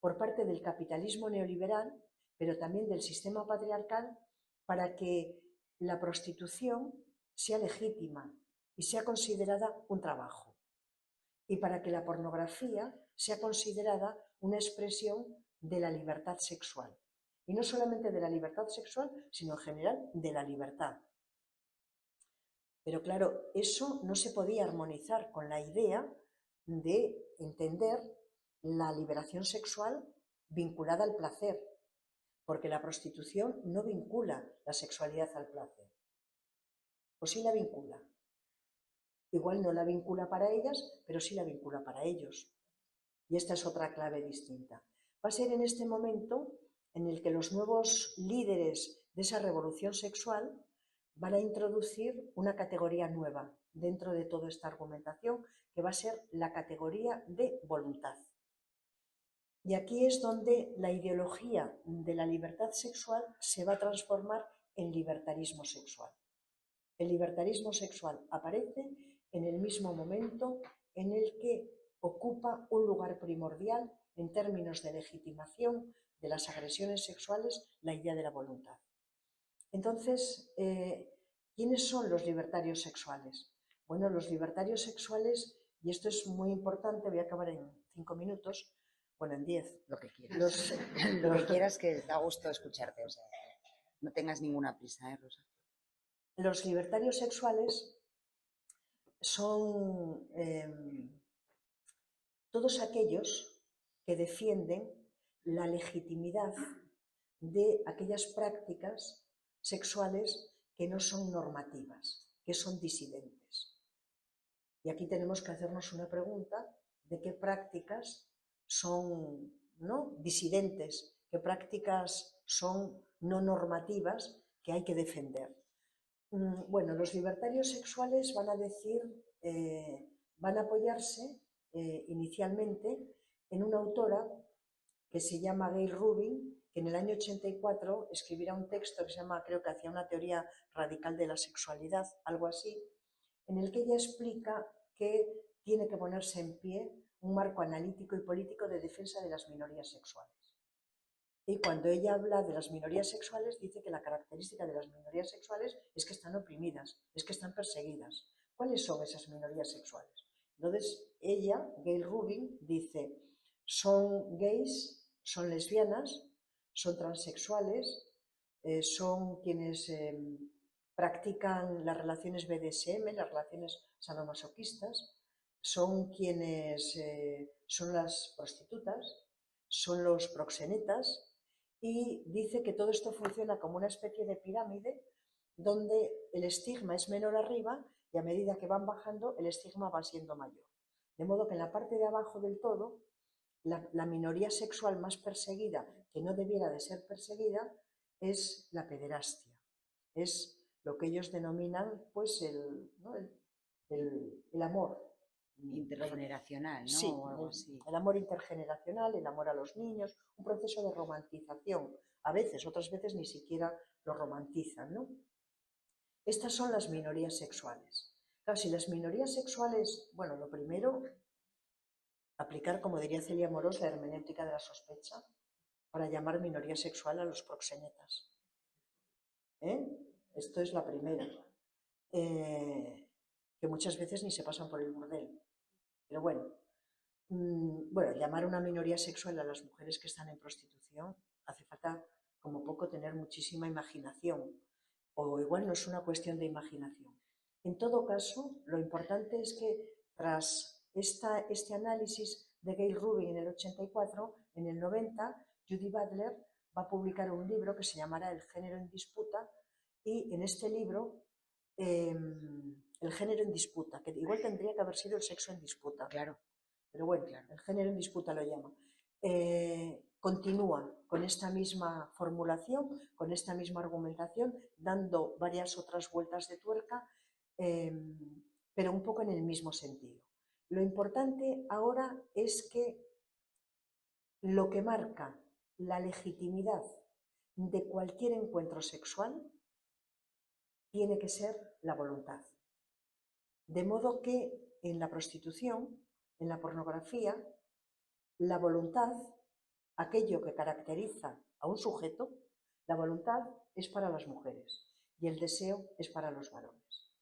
por parte del capitalismo neoliberal, pero también del sistema patriarcal, para que la prostitución sea legítima y sea considerada un trabajo, y para que la pornografía sea considerada una expresión de la libertad sexual. Y no solamente de la libertad sexual, sino en general de la libertad. Pero claro, eso no se podía armonizar con la idea de entender la liberación sexual vinculada al placer, porque la prostitución no vincula la sexualidad al placer. O sí la vincula. Igual no la vincula para ellas, pero sí la vincula para ellos. Y esta es otra clave distinta. Va a ser en este momento en el que los nuevos líderes de esa revolución sexual van a introducir una categoría nueva dentro de toda esta argumentación, que va a ser la categoría de voluntad. Y aquí es donde la ideología de la libertad sexual se va a transformar en libertarismo sexual. El libertarismo sexual aparece en el mismo momento en el que ocupa un lugar primordial en términos de legitimación de las agresiones sexuales, la idea de la voluntad. Entonces, ¿quiénes son los libertarios sexuales? Bueno, los libertarios sexuales, y esto es muy importante, voy a acabar en 5 minutos, bueno, en 10. Lo que quieras. Lo que quieras, que da gusto escucharte. O sea, no tengas ninguna prisa, Rosa. Los libertarios sexuales son todos aquellos que defienden la legitimidad de aquellas prácticas sexuales que no son normativas, que son disidentes. Y aquí tenemos que hacernos una pregunta de qué prácticas son, ¿no?, disidentes, qué prácticas son no normativas que hay que defender. Bueno, los libertarios sexuales van a decir, van a apoyarse inicialmente en una autora que se llama Gayle Rubin, que en el año 84 escribirá un texto que se llama, creo que hacía una teoría radical de la sexualidad, algo así, en el que ella explica que tiene que ponerse en pie un marco analítico y político de defensa de las minorías sexuales. Y cuando ella habla de las minorías sexuales, dice que la característica de las minorías sexuales es que están oprimidas, es que están perseguidas. ¿Cuáles son esas minorías sexuales? Entonces, ella, Gayle Rubin, dice, son gays, son lesbianas, son transexuales, son quienes practican las relaciones BDSM, las relaciones sadomasoquistas, son quienes son las prostitutas, son los proxenetas, y dice que todo esto funciona como una especie de pirámide donde el estigma es menor arriba y a medida que van bajando el estigma va siendo mayor. De modo que en la parte de abajo del todo, la minoría sexual más perseguida, que no debiera de ser perseguida, es la pederastia. Es lo que ellos denominan pues el amor intergeneracional, ¿no? Sí, o algo así. El amor intergeneracional, el amor a los niños, un proceso de romantización. A veces, otras veces ni siquiera lo romantizan, ¿no? Estas son las minorías sexuales. Claro, si las minorías sexuales, bueno, lo primero, aplicar, como diría Celia Morós, la hermenéutica de la sospecha para llamar minoría sexual a los proxenetas. Esto es la primera. Que muchas veces ni se pasan por el burdel. Pero bueno, llamar una minoría sexual a las mujeres que están en prostitución hace falta como poco tener muchísima imaginación, o igual no es una cuestión de imaginación. En todo caso, lo importante es que tras este análisis de Gayle Rubin en el 84, en el 90, Judy Butler va a publicar un libro que se llamará El género en disputa, y en este libro, el género en disputa, que igual tendría que haber sido el sexo en disputa. Claro. Pero bueno, claro, el género en disputa lo llama. Continúa con esta misma formulación, con esta misma argumentación, dando varias otras vueltas de tuerca, pero un poco en el mismo sentido. Lo importante ahora es que lo que marca la legitimidad de cualquier encuentro sexual tiene que ser la voluntad. De modo que en la prostitución, en la pornografía, la voluntad aquello que caracteriza a un sujeto, la voluntad es para las mujeres y el deseo es para los varones.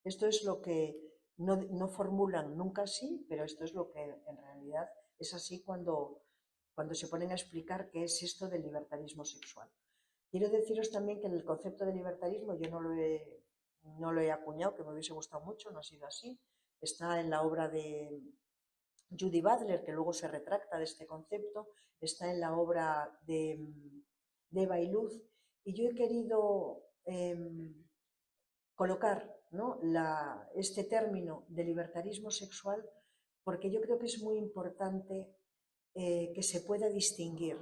Esto es lo que no formulan nunca así, pero esto es lo que en realidad es así cuando se ponen a explicar qué es esto del libertarismo sexual. Quiero deciros también que el concepto de libertarismo yo no lo he acuñado, que me hubiese gustado mucho, no ha sido así. Está en la obra de Judy Butler, que luego se retracta de este concepto, está en la obra de Eva Iluz, y yo he querido colocar, ¿no?, este término de libertarismo sexual porque yo creo que es muy importante que se pueda distinguir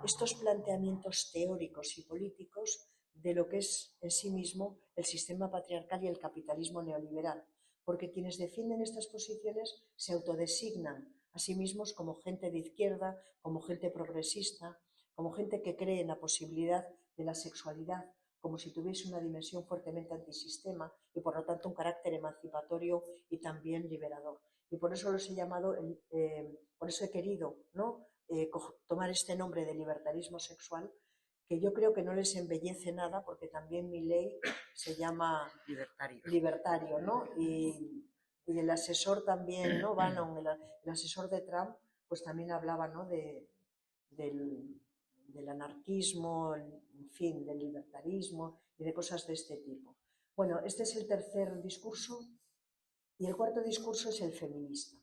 estos planteamientos teóricos y políticos de lo que es en sí mismo el sistema patriarcal y el capitalismo neoliberal, porque quienes defienden estas posiciones se autodesignan a sí mismos como gente de izquierda, como gente progresista, como gente que cree en la posibilidad de la sexualidad como si tuviese una dimensión fuertemente antisistema y por lo tanto un carácter emancipatorio y también liberador. Y por eso los he llamado, por eso he querido, ¿no?, tomar este nombre de libertarismo sexual, que yo creo que no les embellece nada porque también mi ley se llama libertario, ¿no? Y el asesor también, ¿no?, Bannon, el asesor de Trump, pues también hablaba, ¿no?, del anarquismo, en fin, del libertarismo y de cosas de este tipo. Bueno, este es el tercer discurso y el cuarto discurso es el feminista.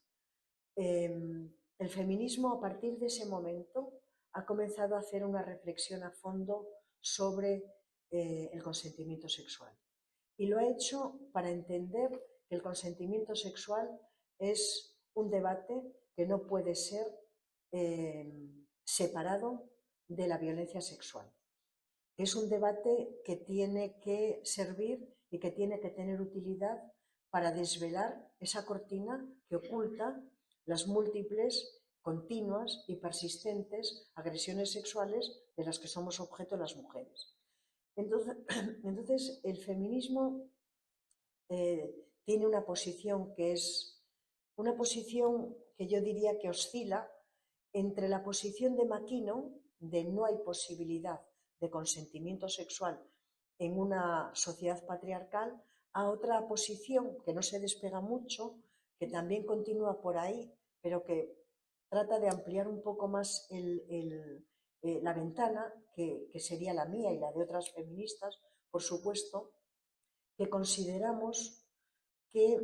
El feminismo, a partir de ese momento, ha comenzado a hacer una reflexión a fondo sobre el consentimiento sexual. Y lo ha hecho para entender que el consentimiento sexual es un debate que no puede ser separado de la violencia sexual. Es un debate que tiene que servir y que tiene que tener utilidad para desvelar esa cortina que oculta las múltiples, continuas y persistentes agresiones sexuales de las que somos objeto las mujeres. Entonces el feminismo tiene una posición que es una posición que yo diría que oscila entre la posición de McKinnon, de no hay posibilidad de consentimiento sexual en una sociedad patriarcal, a otra posición que no se despega mucho, que también continúa por ahí, pero que trata de ampliar un poco más la ventana, que sería la mía y la de otras feministas, por supuesto, que consideramos que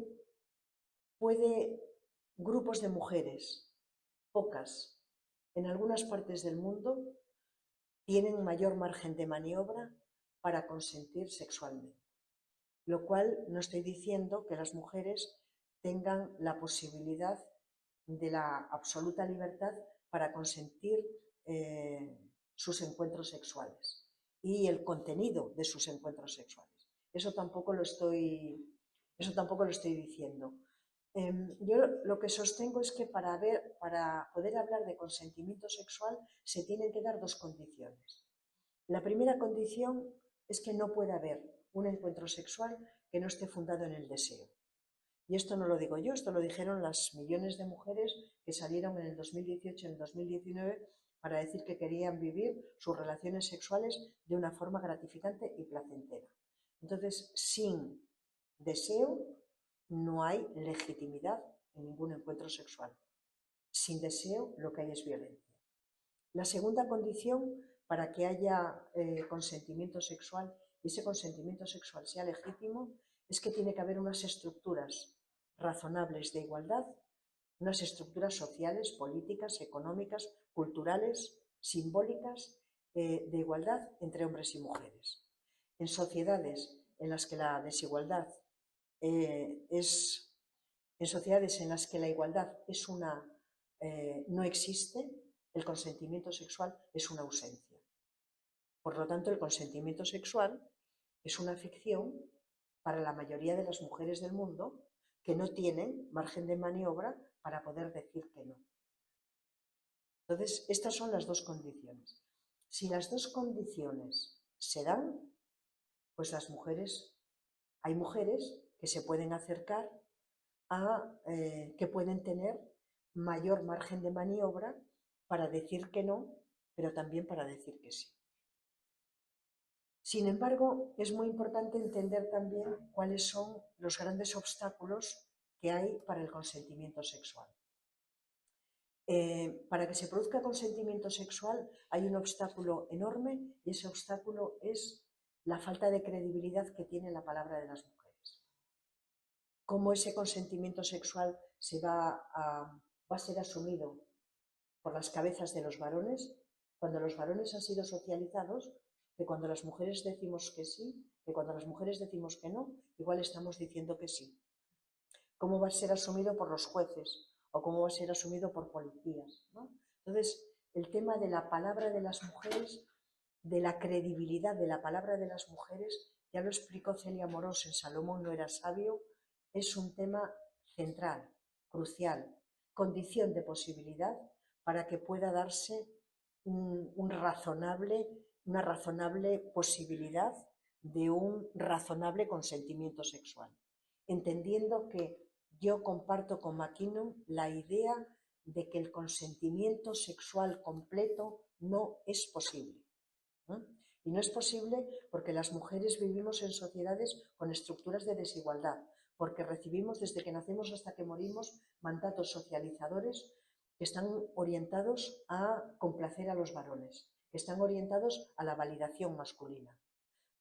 grupos de mujeres, pocas, en algunas partes del mundo, tienen mayor margen de maniobra para consentir sexualmente. Lo cual no estoy diciendo que las mujeres tengan la posibilidad de la absoluta libertad para consentir sus encuentros sexuales y el contenido de sus encuentros sexuales. Eso tampoco lo estoy diciendo. Yo lo que sostengo es que para poder hablar de consentimiento sexual se tienen que dar dos condiciones. La primera condición es que no puede haber un encuentro sexual que no esté fundado en el deseo. Y esto no lo digo yo, esto lo dijeron las millones de mujeres que salieron en el 2018 y en el 2019 para decir que querían vivir sus relaciones sexuales de una forma gratificante y placentera. Entonces, sin deseo no hay legitimidad en ningún encuentro sexual. Sin deseo lo que hay es violencia. La segunda condición para que haya consentimiento sexual y ese consentimiento sexual sea legítimo es que tiene que haber unas estructuras razonables de igualdad, unas estructuras sociales, políticas, económicas, culturales, simbólicas, de igualdad entre hombres y mujeres. En sociedades en las que la desigualdad en sociedades en las que la igualdad no existe, el consentimiento sexual es una ausencia. Por lo tanto, el consentimiento sexual es una ficción para la mayoría de las mujeres del mundo que no tienen margen de maniobra para poder decir que no. Entonces, estas son las dos condiciones. Si las dos condiciones se dan, pues hay mujeres que se pueden acercar que pueden tener mayor margen de maniobra para decir que no, pero también para decir que sí. Sin embargo, es muy importante entender también cuáles son los grandes obstáculos que hay para el consentimiento sexual. Para que se produzca consentimiento sexual hay un obstáculo enorme y ese obstáculo es la falta de credibilidad que tiene la palabra de las mujeres. Cómo ese consentimiento sexual va a ser asumido por las cabezas de los varones cuando los varones han sido socializados, que cuando las mujeres decimos que sí, que cuando las mujeres decimos que no, igual estamos diciendo que sí. Cómo va a ser asumido por los jueces o cómo va a ser asumido por policías, ¿no? Entonces, el tema de la palabra de las mujeres, de la credibilidad de la palabra de las mujeres, ya lo explicó Celia Morós en Salomón no era sabio, es un tema central, crucial, condición de posibilidad para que pueda darse una razonable posibilidad de un razonable consentimiento sexual, entendiendo que yo comparto con McKinnon la idea de que el consentimiento sexual completo no es posible. Y no es posible porque las mujeres vivimos en sociedades con estructuras de desigualdad, porque recibimos desde que nacemos hasta que morimos mandatos socializadores que están orientados a complacer a los varones, que están orientados a la validación masculina,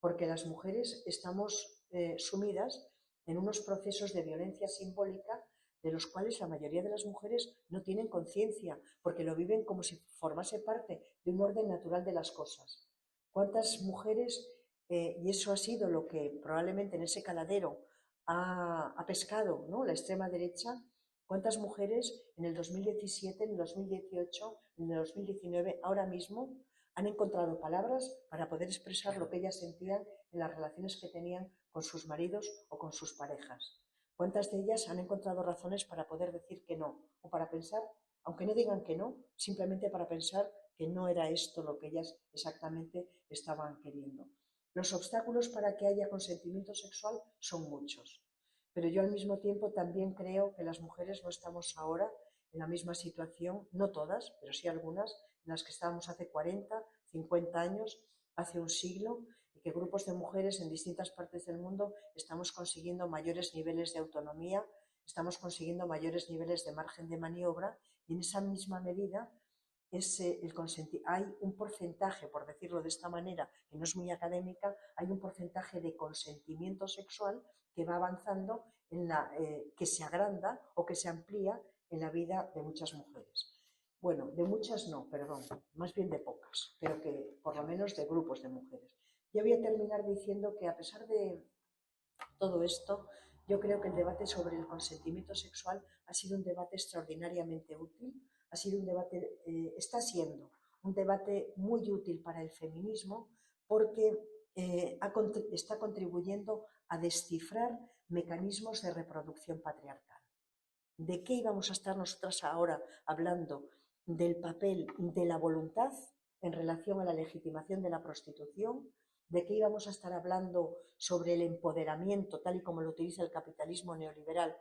porque las mujeres estamos sumidas en unos procesos de violencia simbólica de los cuales la mayoría de las mujeres no tienen conciencia, porque lo viven como si formase parte de un orden natural de las cosas. ¿Cuántas mujeres, y eso ha sido lo que probablemente en ese caladero ha pescado, ¿no?, la extrema derecha, cuántas mujeres en el 2017, en el 2018, en el 2019, ahora mismo, han encontrado palabras para poder expresar lo que ellas sentían en las relaciones que tenían con sus maridos o con sus parejas? ¿Cuántas de ellas han encontrado razones para poder decir que no? O para pensar, aunque no digan que no, simplemente para pensar que no era esto lo que ellas exactamente estaban queriendo. Los obstáculos para que haya consentimiento sexual son muchos, pero yo al mismo tiempo también creo que las mujeres no estamos ahora en la misma situación, no todas, pero sí algunas, en las que estábamos hace 40, 50 años, hace un siglo, y que grupos de mujeres en distintas partes del mundo estamos consiguiendo mayores niveles de autonomía, estamos consiguiendo mayores niveles de margen de maniobra, y en esa misma medida hay un porcentaje, por decirlo de esta manera, que no es muy académica, hay un porcentaje de consentimiento sexual que va avanzando, que se agranda o que se amplía en la vida de muchas mujeres. Bueno, de muchas no, perdón, más bien de pocas, pero que por lo menos de grupos de mujeres. Yo voy a terminar diciendo que a pesar de todo esto, yo creo que el debate sobre el consentimiento sexual ha sido un debate extraordinariamente útil, ha sido un debate, está siendo un debate muy útil para el feminismo porque está contribuyendo a descifrar mecanismos de reproducción patriarcal. ¿De qué íbamos a estar nosotras ahora hablando? Del papel de la voluntad en relación a la legitimación de la prostitución, de qué íbamos a estar hablando sobre el empoderamiento, tal y como lo utiliza el capitalismo neoliberal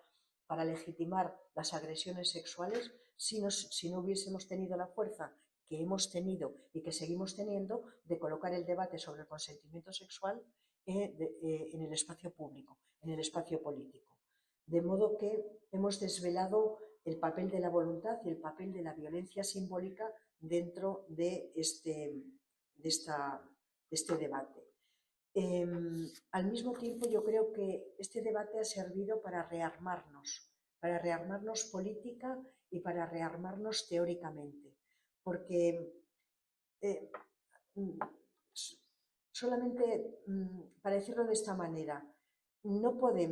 para legitimar las agresiones sexuales, si no hubiésemos tenido la fuerza que hemos tenido y que seguimos teniendo de colocar el debate sobre el consentimiento sexual en el espacio público, en el espacio político. De modo que hemos desvelado el papel de la voluntad y el papel de la violencia simbólica dentro de este debate. Al mismo tiempo, yo creo que este debate ha servido para rearmarnos política y para rearmarnos teóricamente, porque solamente, para decirlo de esta manera, no puede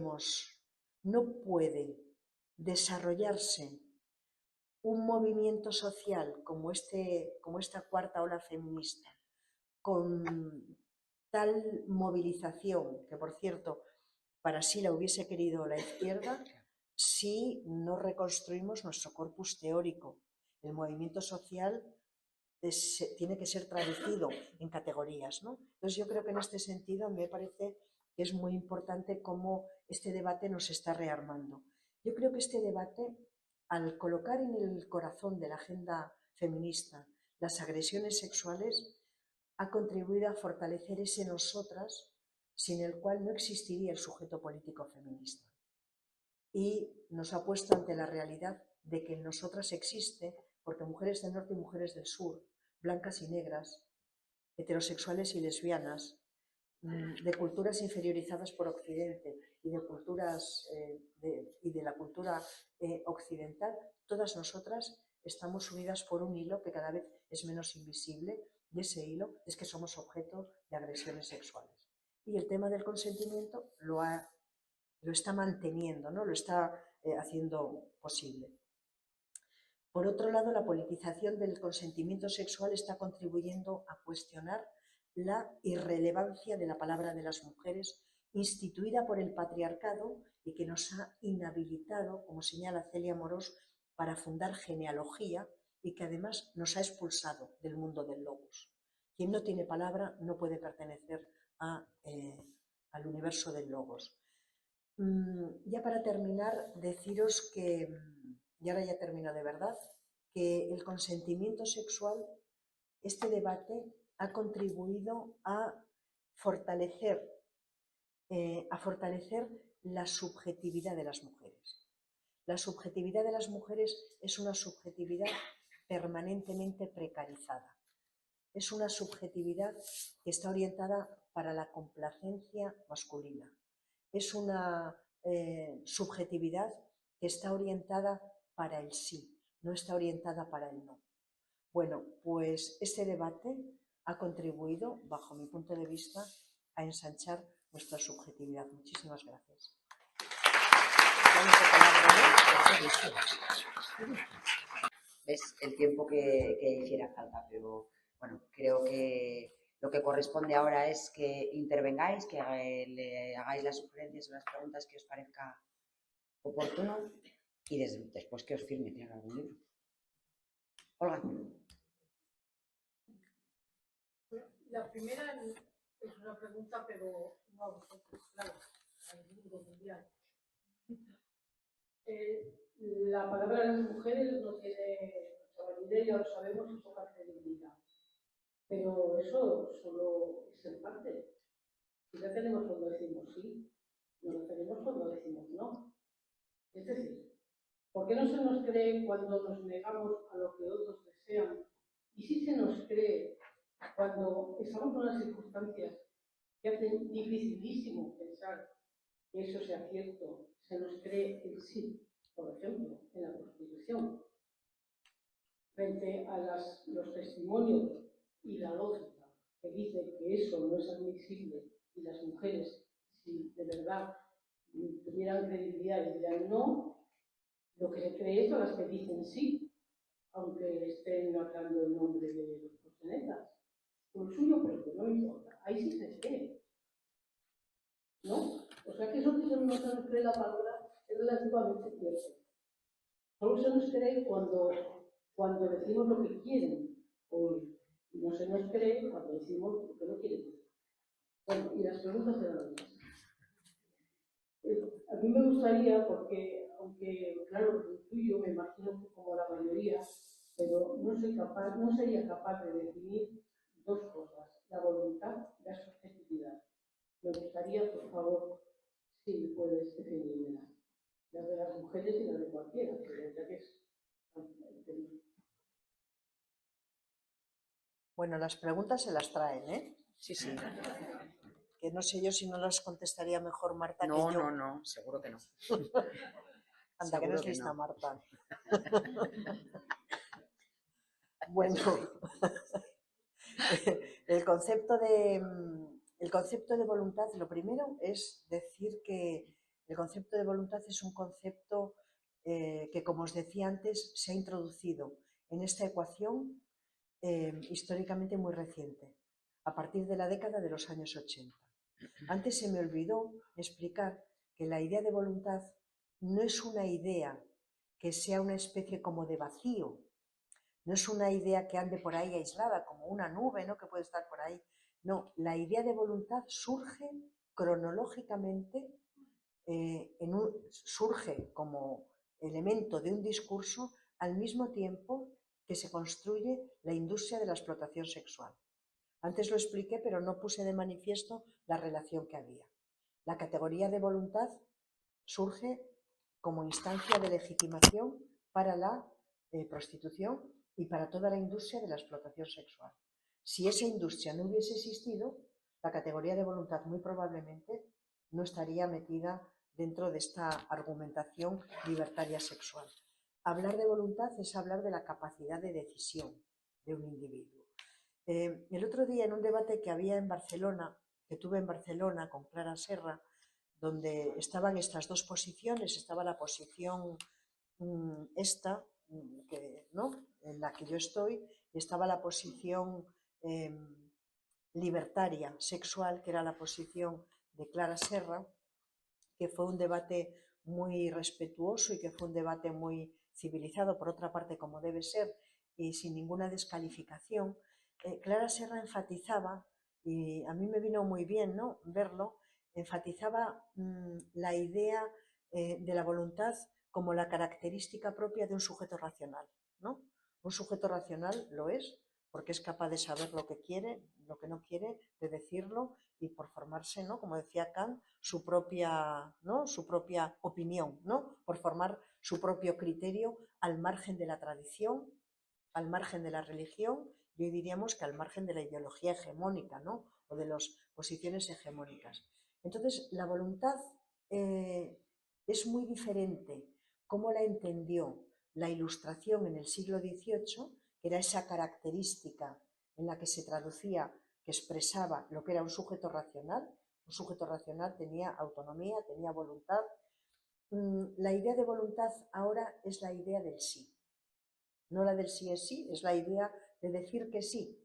desarrollarse un movimiento social como esta cuarta ola feminista, con tal movilización, que por cierto, para sí la hubiese querido la izquierda, si no reconstruimos nuestro corpus teórico. El movimiento social tiene que ser traducido en categorías, ¿no? Entonces yo creo que en este sentido me parece que es muy importante cómo este debate nos está rearmando. Yo creo que este debate, al colocar en el corazón de la agenda feminista, las agresiones sexuales, ha contribuido a fortalecer ese nosotras sin el cual no existiría el sujeto político feminista. Y nos ha puesto ante la realidad de que en nosotras existe, porque mujeres del norte y mujeres del sur, blancas y negras, heterosexuales y lesbianas, de culturas inferiorizadas por Occidente y de culturas y de la cultura occidental, todas nosotras estamos unidas por un hilo que cada vez es menos invisible, y ese hilo es que somos objeto de agresiones sexuales. Y el tema del consentimiento lo está manteniendo, ¿no? Lo está haciendo posible. Por otro lado, la politización del consentimiento sexual está contribuyendo a cuestionar la irrelevancia de la palabra de las mujeres instituida por el patriarcado y que nos ha inhabilitado, como señala Celia Morós, para fundar genealogía y que además nos ha expulsado del mundo del logos. Quien no tiene palabra no puede pertenecer al universo del logos. Ya para terminar, deciros que, y ahora ya termino de verdad, que el consentimiento sexual, este debate, ha contribuido a fortalecer la subjetividad de las mujeres. La subjetividad de las mujeres es una subjetividad permanentemente precarizada. Es una subjetividad que está orientada para la complacencia masculina. Es una subjetividad que está orientada para el sí, no está orientada para el no. Bueno, pues este debate ha contribuido, bajo mi punto de vista, a ensanchar nuestra subjetividad. Muchísimas gracias. ¿Ves? El tiempo que hiciera falta, pero bueno, creo que lo que corresponde ahora es que intervengáis, que le hagáis las sugerencias o las preguntas que os parezca oportuno y después que os firme, tiene algún libro. Olga. La primera es una pregunta, pero no a vosotros, claro, al mundo mundial. La palabra de las mujeres no tiene mucha validez, ya lo sabemos, y poca credibilidad. Pero eso solo es en parte. Si la tenemos cuando decimos sí, no la tenemos cuando decimos no. Es decir, ¿por qué no se nos cree cuando nos negamos a lo que otros desean? Y sí se nos cree cuando estamos en unas circunstancias que hacen dificilísimo pensar que eso sea cierto, se nos cree el sí, por ejemplo, en la Constitución. Frente a los testimonios y la lógica que dice que eso no es admisible y las mujeres, si de verdad tuvieran credibilidad y dirían no, lo que se cree es a las que dicen sí, aunque estén hablando en nombre de los proxenetas. Por suyo propio, no me importa. Ahí sí se cree. ¿No? O sea que eso que no se nos cree la palabra es relativamente cierto. Solo se nos cree cuando decimos lo que quieren oír. Y no se nos cree cuando decimos lo que no quieren oír. Bueno, y las preguntas eran las a mí me gustaría, porque, aunque, claro, lo tuyo me imagino que como la mayoría, pero no sería capaz de definir dos cosas, la voluntad y la subjetividad. Me gustaría, por favor, si puedes definirla. La de las mujeres y la de cualquiera, ya que es. Bueno, las preguntas se las traen, ¿eh? Sí, sí. Que no sé yo si no las contestaría mejor Marta No, que yo. no, seguro que no. Anda, que no es lista, Marta. Bueno, el concepto de voluntad, lo primero es decir que el concepto de voluntad es un concepto que, como os decía antes, se ha introducido en esta ecuación históricamente muy reciente, a partir de la década de los años 80. Antes se me olvidó explicar que la idea de voluntad no es una idea que sea una especie como de vacío, no es una idea que ande por ahí aislada, como una nube, ¿no?, que puede estar por ahí. No, la idea de voluntad surge cronológicamente, surge como elemento de un discurso al mismo tiempo que se construye la industria de la explotación sexual. Antes lo expliqué, pero no puse de manifiesto la relación que había. La categoría de voluntad surge como instancia de legitimación para la prostitución y para toda la industria de la explotación sexual. Si esa industria no hubiese existido, la categoría de voluntad muy probablemente no estaría metida dentro de esta argumentación libertaria sexual. Hablar de voluntad es hablar de la capacidad de decisión de un individuo. El otro día, en un debate que había en Barcelona, que tuve en Barcelona con Clara Serra, donde estaban estas dos posiciones, estaba la posición esta, ¿no?, en la que yo estoy, y estaba la posición libertaria sexual, que era la posición de Clara Serra, que fue un debate muy respetuoso y que fue un debate muy civilizado, por otra parte, como debe ser, y sin ninguna descalificación. Clara Serra enfatizaba, y a mí me vino muy bien, ¿no?, verlo, enfatizaba la idea de la voluntad como la característica propia de un sujeto racional, ¿no? Un sujeto racional lo es porque es capaz de saber lo que quiere, lo que no quiere, de decirlo y por formarse, ¿no?, como decía Kant, su propia, ¿no?, su propia opinión, ¿no?, por formar su propio criterio al margen de la tradición, al margen de la religión, y hoy diríamos que al margen de la ideología hegemónica, ¿no?, o de las posiciones hegemónicas. Entonces, la voluntad es muy diferente. ¿Cómo la entendió la Ilustración en el siglo XVIII? Que era esa característica en la que se traducía, que expresaba lo que era un sujeto racional. Un sujeto racional tenía autonomía, tenía voluntad. La idea de voluntad ahora es la idea del sí. No la del sí es sí, es la idea de decir que sí.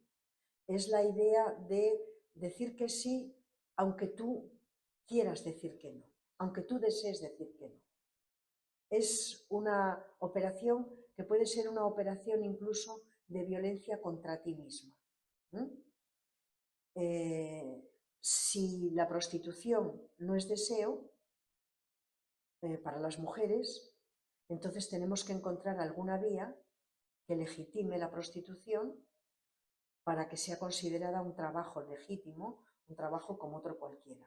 Es la idea de decir que sí aunque tú quieras decir que no, aunque tú desees decir que no. Es una operación que puede ser una operación incluso de violencia contra ti misma. Si la prostitución no es deseo para las mujeres, entonces tenemos que encontrar alguna vía que legitime la prostitución para que sea considerada un trabajo legítimo, un trabajo como otro cualquiera.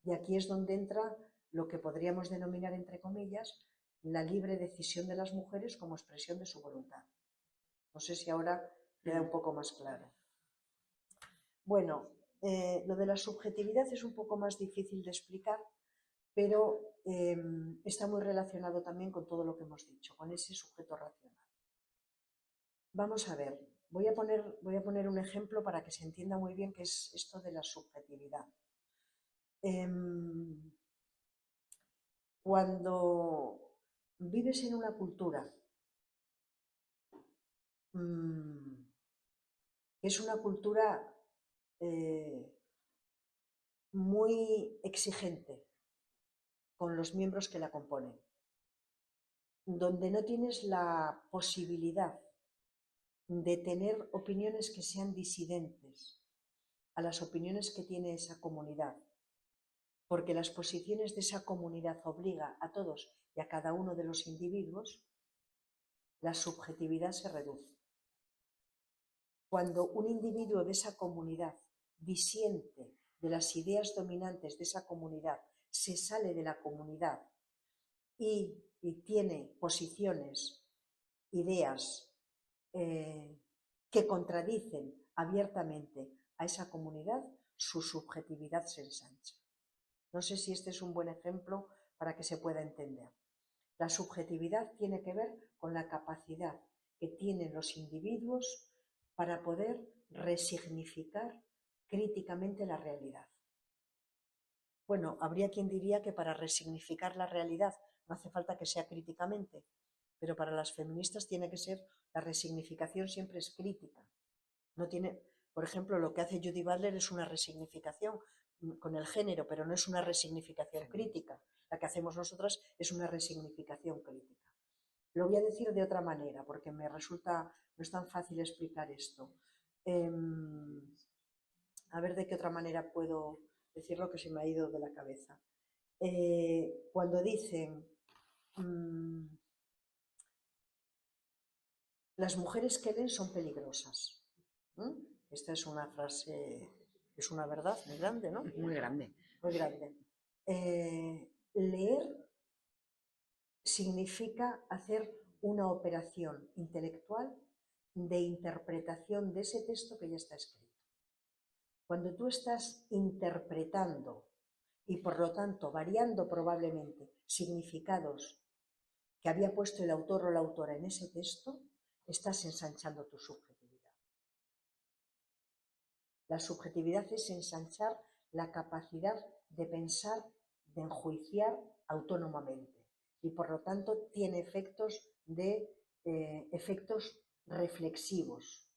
Y aquí es donde entra lo que podríamos denominar, entre comillas, la libre decisión de las mujeres como expresión de su voluntad. No sé si ahora queda un poco más claro. Bueno, lo de la subjetividad es un poco más difícil de explicar, pero está muy relacionado también con todo lo que hemos dicho, con ese sujeto racional. Vamos a ver, voy a poner un ejemplo para que se entienda muy bien qué es esto de la subjetividad. Cuando vives en una cultura que es una cultura muy exigente con los miembros que la componen, donde no tienes la posibilidad de tener opiniones que sean disidentes a las opiniones que tiene esa comunidad, porque las posiciones de esa comunidad obliga a todos y a cada uno de los individuos, la subjetividad se reduce. Cuando un individuo de esa comunidad disiente de las ideas dominantes de esa comunidad, se sale de la comunidad y tiene posiciones, ideas que contradicen abiertamente a esa comunidad, su subjetividad se ensancha. No sé si este es un buen ejemplo para que se pueda entender. La subjetividad tiene que ver con la capacidad que tienen los individuos para poder resignificar críticamente la realidad. Bueno, habría quien diría que para resignificar la realidad no hace falta que sea críticamente, pero para las feministas tiene que ser, la resignificación siempre es crítica. No tiene, por ejemplo, lo que hace Judy Butler es una resignificación con el género, pero no es una resignificación crítica. La que hacemos nosotras es una resignificación crítica. Lo voy a decir de otra manera, porque me resulta, no es tan fácil explicar esto. A ver de qué otra manera puedo decirlo, que se me ha ido de la cabeza. Cuando dicen las mujeres que leen son peligrosas. Esta es una frase, es una verdad muy grande, ¿no? Muy grande. Muy grande. Leer significa hacer una operación intelectual de interpretación de ese texto que ya está escrito. Cuando tú estás interpretando y por lo tanto variando probablemente significados que había puesto el autor o la autora en ese texto, estás ensanchando tu subjetividad. La subjetividad es ensanchar la capacidad de pensar, de enjuiciar autónomamente y por lo tanto tiene efectos reflexivos.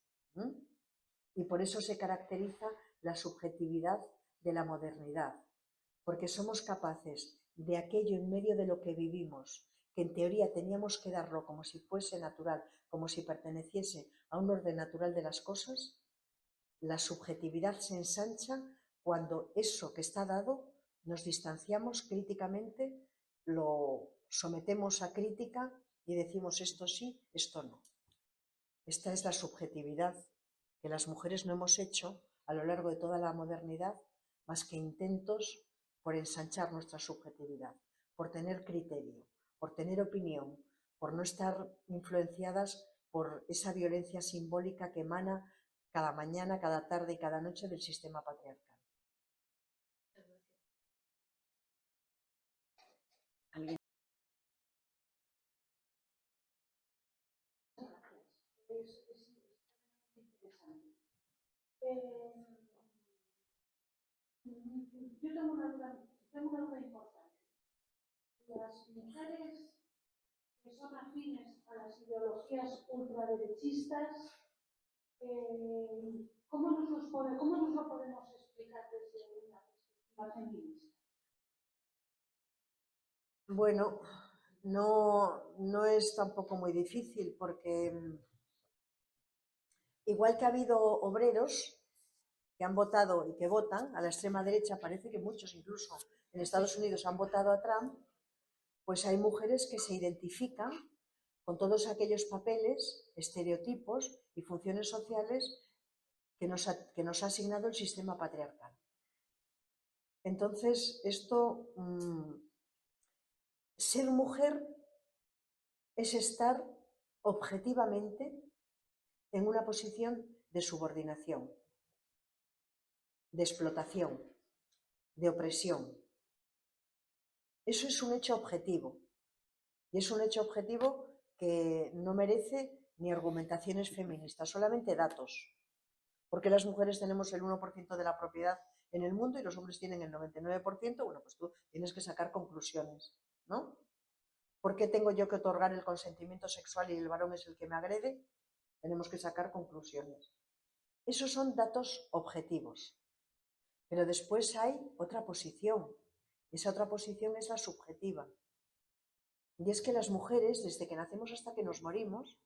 Y por eso se caracteriza la subjetividad de la modernidad, porque somos capaces de aquello en medio de lo que vivimos, que en teoría teníamos que darlo como si fuese natural, como si perteneciese a un orden natural de las cosas. La subjetividad se ensancha cuando eso que está dado nos distanciamos críticamente, lo sometemos a crítica y decimos esto sí, esto no. Esta es la subjetividad que las mujeres no hemos hecho a lo largo de toda la modernidad, más que intentos por ensanchar nuestra subjetividad, por tener criterio, por tener opinión, por no estar influenciadas por esa violencia simbólica que emana cada mañana, cada tarde y cada noche del sistema patriarcal. ¿Alguien? Yo tengo una duda importante. Las mujeres que son afines a las ideologías ultraderechistas, ¿cómo nos lo podemos explicar desde una perspectiva feminista? Bueno, no es tampoco muy difícil porque igual que ha habido obreros que han votado y que votan a la extrema derecha, parece que muchos incluso en Estados Unidos han votado a Trump, pues hay mujeres que se identifican con todos aquellos papeles, estereotipos y funciones sociales que nos ha asignado el sistema patriarcal. Entonces, ser mujer es estar objetivamente en una posición de subordinación, de explotación, de opresión. Eso es un hecho objetivo. Y es un hecho objetivo que no merece ni argumentaciones feministas, solamente datos. Porque las mujeres tenemos el 1% de la propiedad en el mundo y los hombres tienen el 99%, bueno, pues tú tienes que sacar conclusiones, ¿no? ¿Por qué tengo yo que otorgar el consentimiento sexual y el varón es el que me agrede? Tenemos que sacar conclusiones. Esos son datos objetivos. Pero después hay otra posición. Esa otra posición es la subjetiva. Y es que las mujeres, desde que nacemos hasta que nos morimos,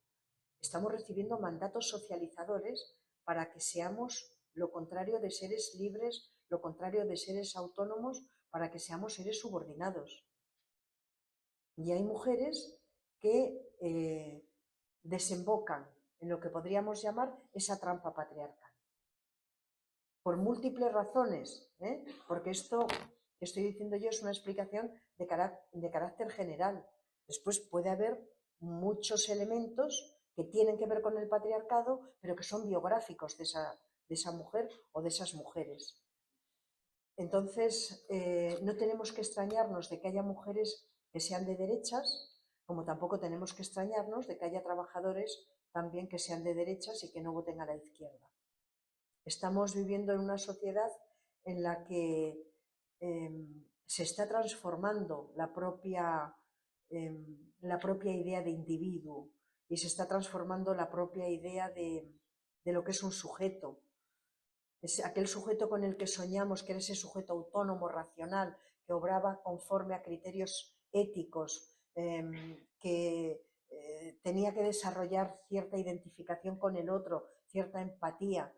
estamos recibiendo mandatos socializadores para que seamos lo contrario de seres libres, lo contrario de seres autónomos, para que seamos seres subordinados. Y hay mujeres que desembocan en lo que podríamos llamar esa trampa patriarcal. Por múltiples razones, porque esto que estoy diciendo yo es una explicación de carácter general. Después puede haber muchos elementos que tienen que ver con el patriarcado, pero que son biográficos de esa mujer o de esas mujeres. Entonces, no tenemos que extrañarnos de que haya mujeres que sean de derechas, como tampoco tenemos que extrañarnos de que haya trabajadores también que sean de derechas y que no voten a la izquierda. Estamos viviendo en una sociedad en la que se está transformando la propia idea de individuo y se está transformando la propia idea de lo que es un sujeto. Es aquel sujeto con el que soñamos, que era ese sujeto autónomo, racional, que obraba conforme a criterios éticos, que tenía que desarrollar cierta identificación con el otro, cierta empatía.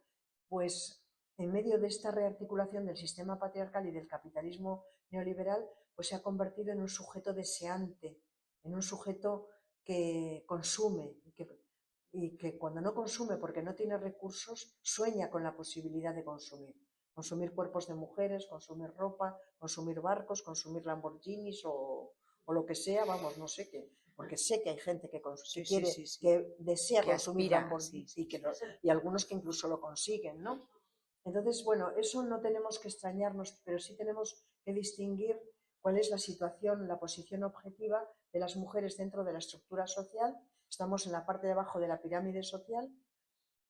Pues en medio de esta rearticulación del sistema patriarcal y del capitalismo neoliberal, pues se ha convertido en un sujeto deseante, en un sujeto que consume y que cuando no consume porque no tiene recursos, sueña con la posibilidad de consumir. Consumir cuerpos de mujeres, consumir ropa, consumir barcos, consumir Lamborghinis o lo que sea, vamos, no sé qué, porque sé que hay gente que quiere, que desea que consumir aspira, Lamborghinis y algunos que incluso lo consiguen, ¿no? Entonces, bueno, eso no tenemos que extrañarnos, pero sí tenemos que distinguir cuál es la situación, la posición objetiva de las mujeres dentro de la estructura social. Estamos en la parte de abajo de la pirámide social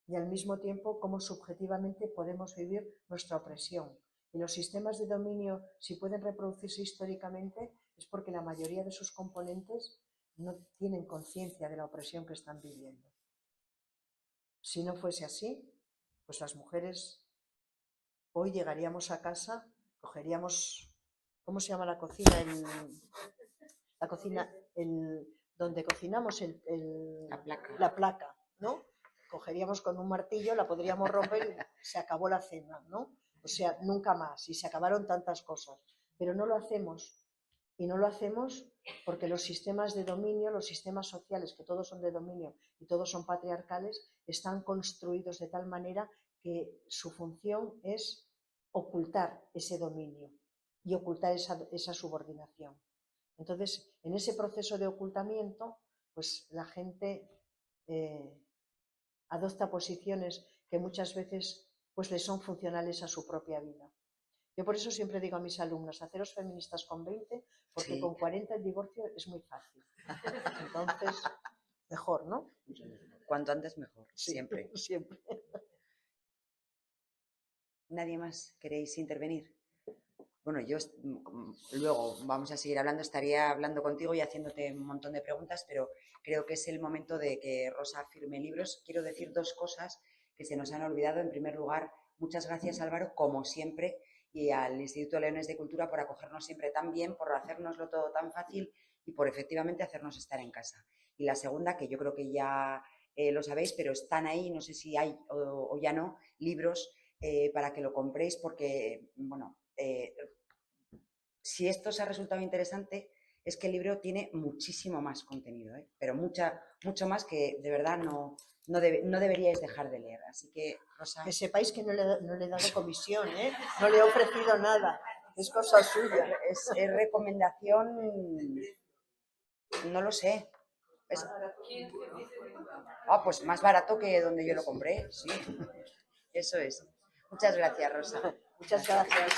y al mismo tiempo cómo subjetivamente podemos vivir nuestra opresión. Y los sistemas de dominio, si pueden reproducirse históricamente, es porque la mayoría de sus componentes no tienen conciencia de la opresión que están viviendo. Si no fuese así, pues las mujeres hoy llegaríamos a casa, cogeríamos, ¿cómo se llama la cocina? La cocina, donde cocinamos la placa, ¿no? Cogeríamos con un martillo, la podríamos romper y se acabó la cena, ¿no? O sea, nunca más, y se acabaron tantas cosas. Pero no lo hacemos, y no lo hacemos porque los sistemas de dominio, los sistemas sociales, que todos son de dominio y todos son patriarcales, están construidos de tal manera que su función es ocultar ese dominio y ocultar esa subordinación. Entonces, en ese proceso de ocultamiento, pues la gente adopta posiciones que muchas veces pues le son funcionales a su propia vida. Yo por eso siempre digo a mis alumnos, haceros feministas con 20, porque con 40 el divorcio es muy fácil. Entonces, mejor, ¿no? Cuanto antes mejor, Sí, siempre. Siempre. ¿Nadie más queréis intervenir? Bueno, yo luego vamos a seguir hablando, estaría hablando contigo y haciéndote un montón de preguntas, pero creo que es el momento de que Rosa firme libros. Quiero decir dos cosas que se nos han olvidado. En primer lugar, muchas gracias, Álvaro, como siempre, y al Instituto Leones de Cultura por acogernos siempre tan bien, por hacérnoslo todo tan fácil y por efectivamente hacernos estar en casa. Y la segunda, que yo creo que ya lo sabéis, pero están ahí, no sé si hay o ya no, libros para que lo compréis porque, bueno, si esto os ha resultado interesante, es que el libro tiene muchísimo más contenido, pero mucho más que de verdad no deberíais dejar de leer. Así que, Rosa... Que sepáis que no le he dado comisión, no le he ofrecido nada, es cosa suya. Es recomendación, no lo sé. Pues más barato que donde yo lo compré, sí. Eso es. Muchas gracias, Rosa. Muchas gracias.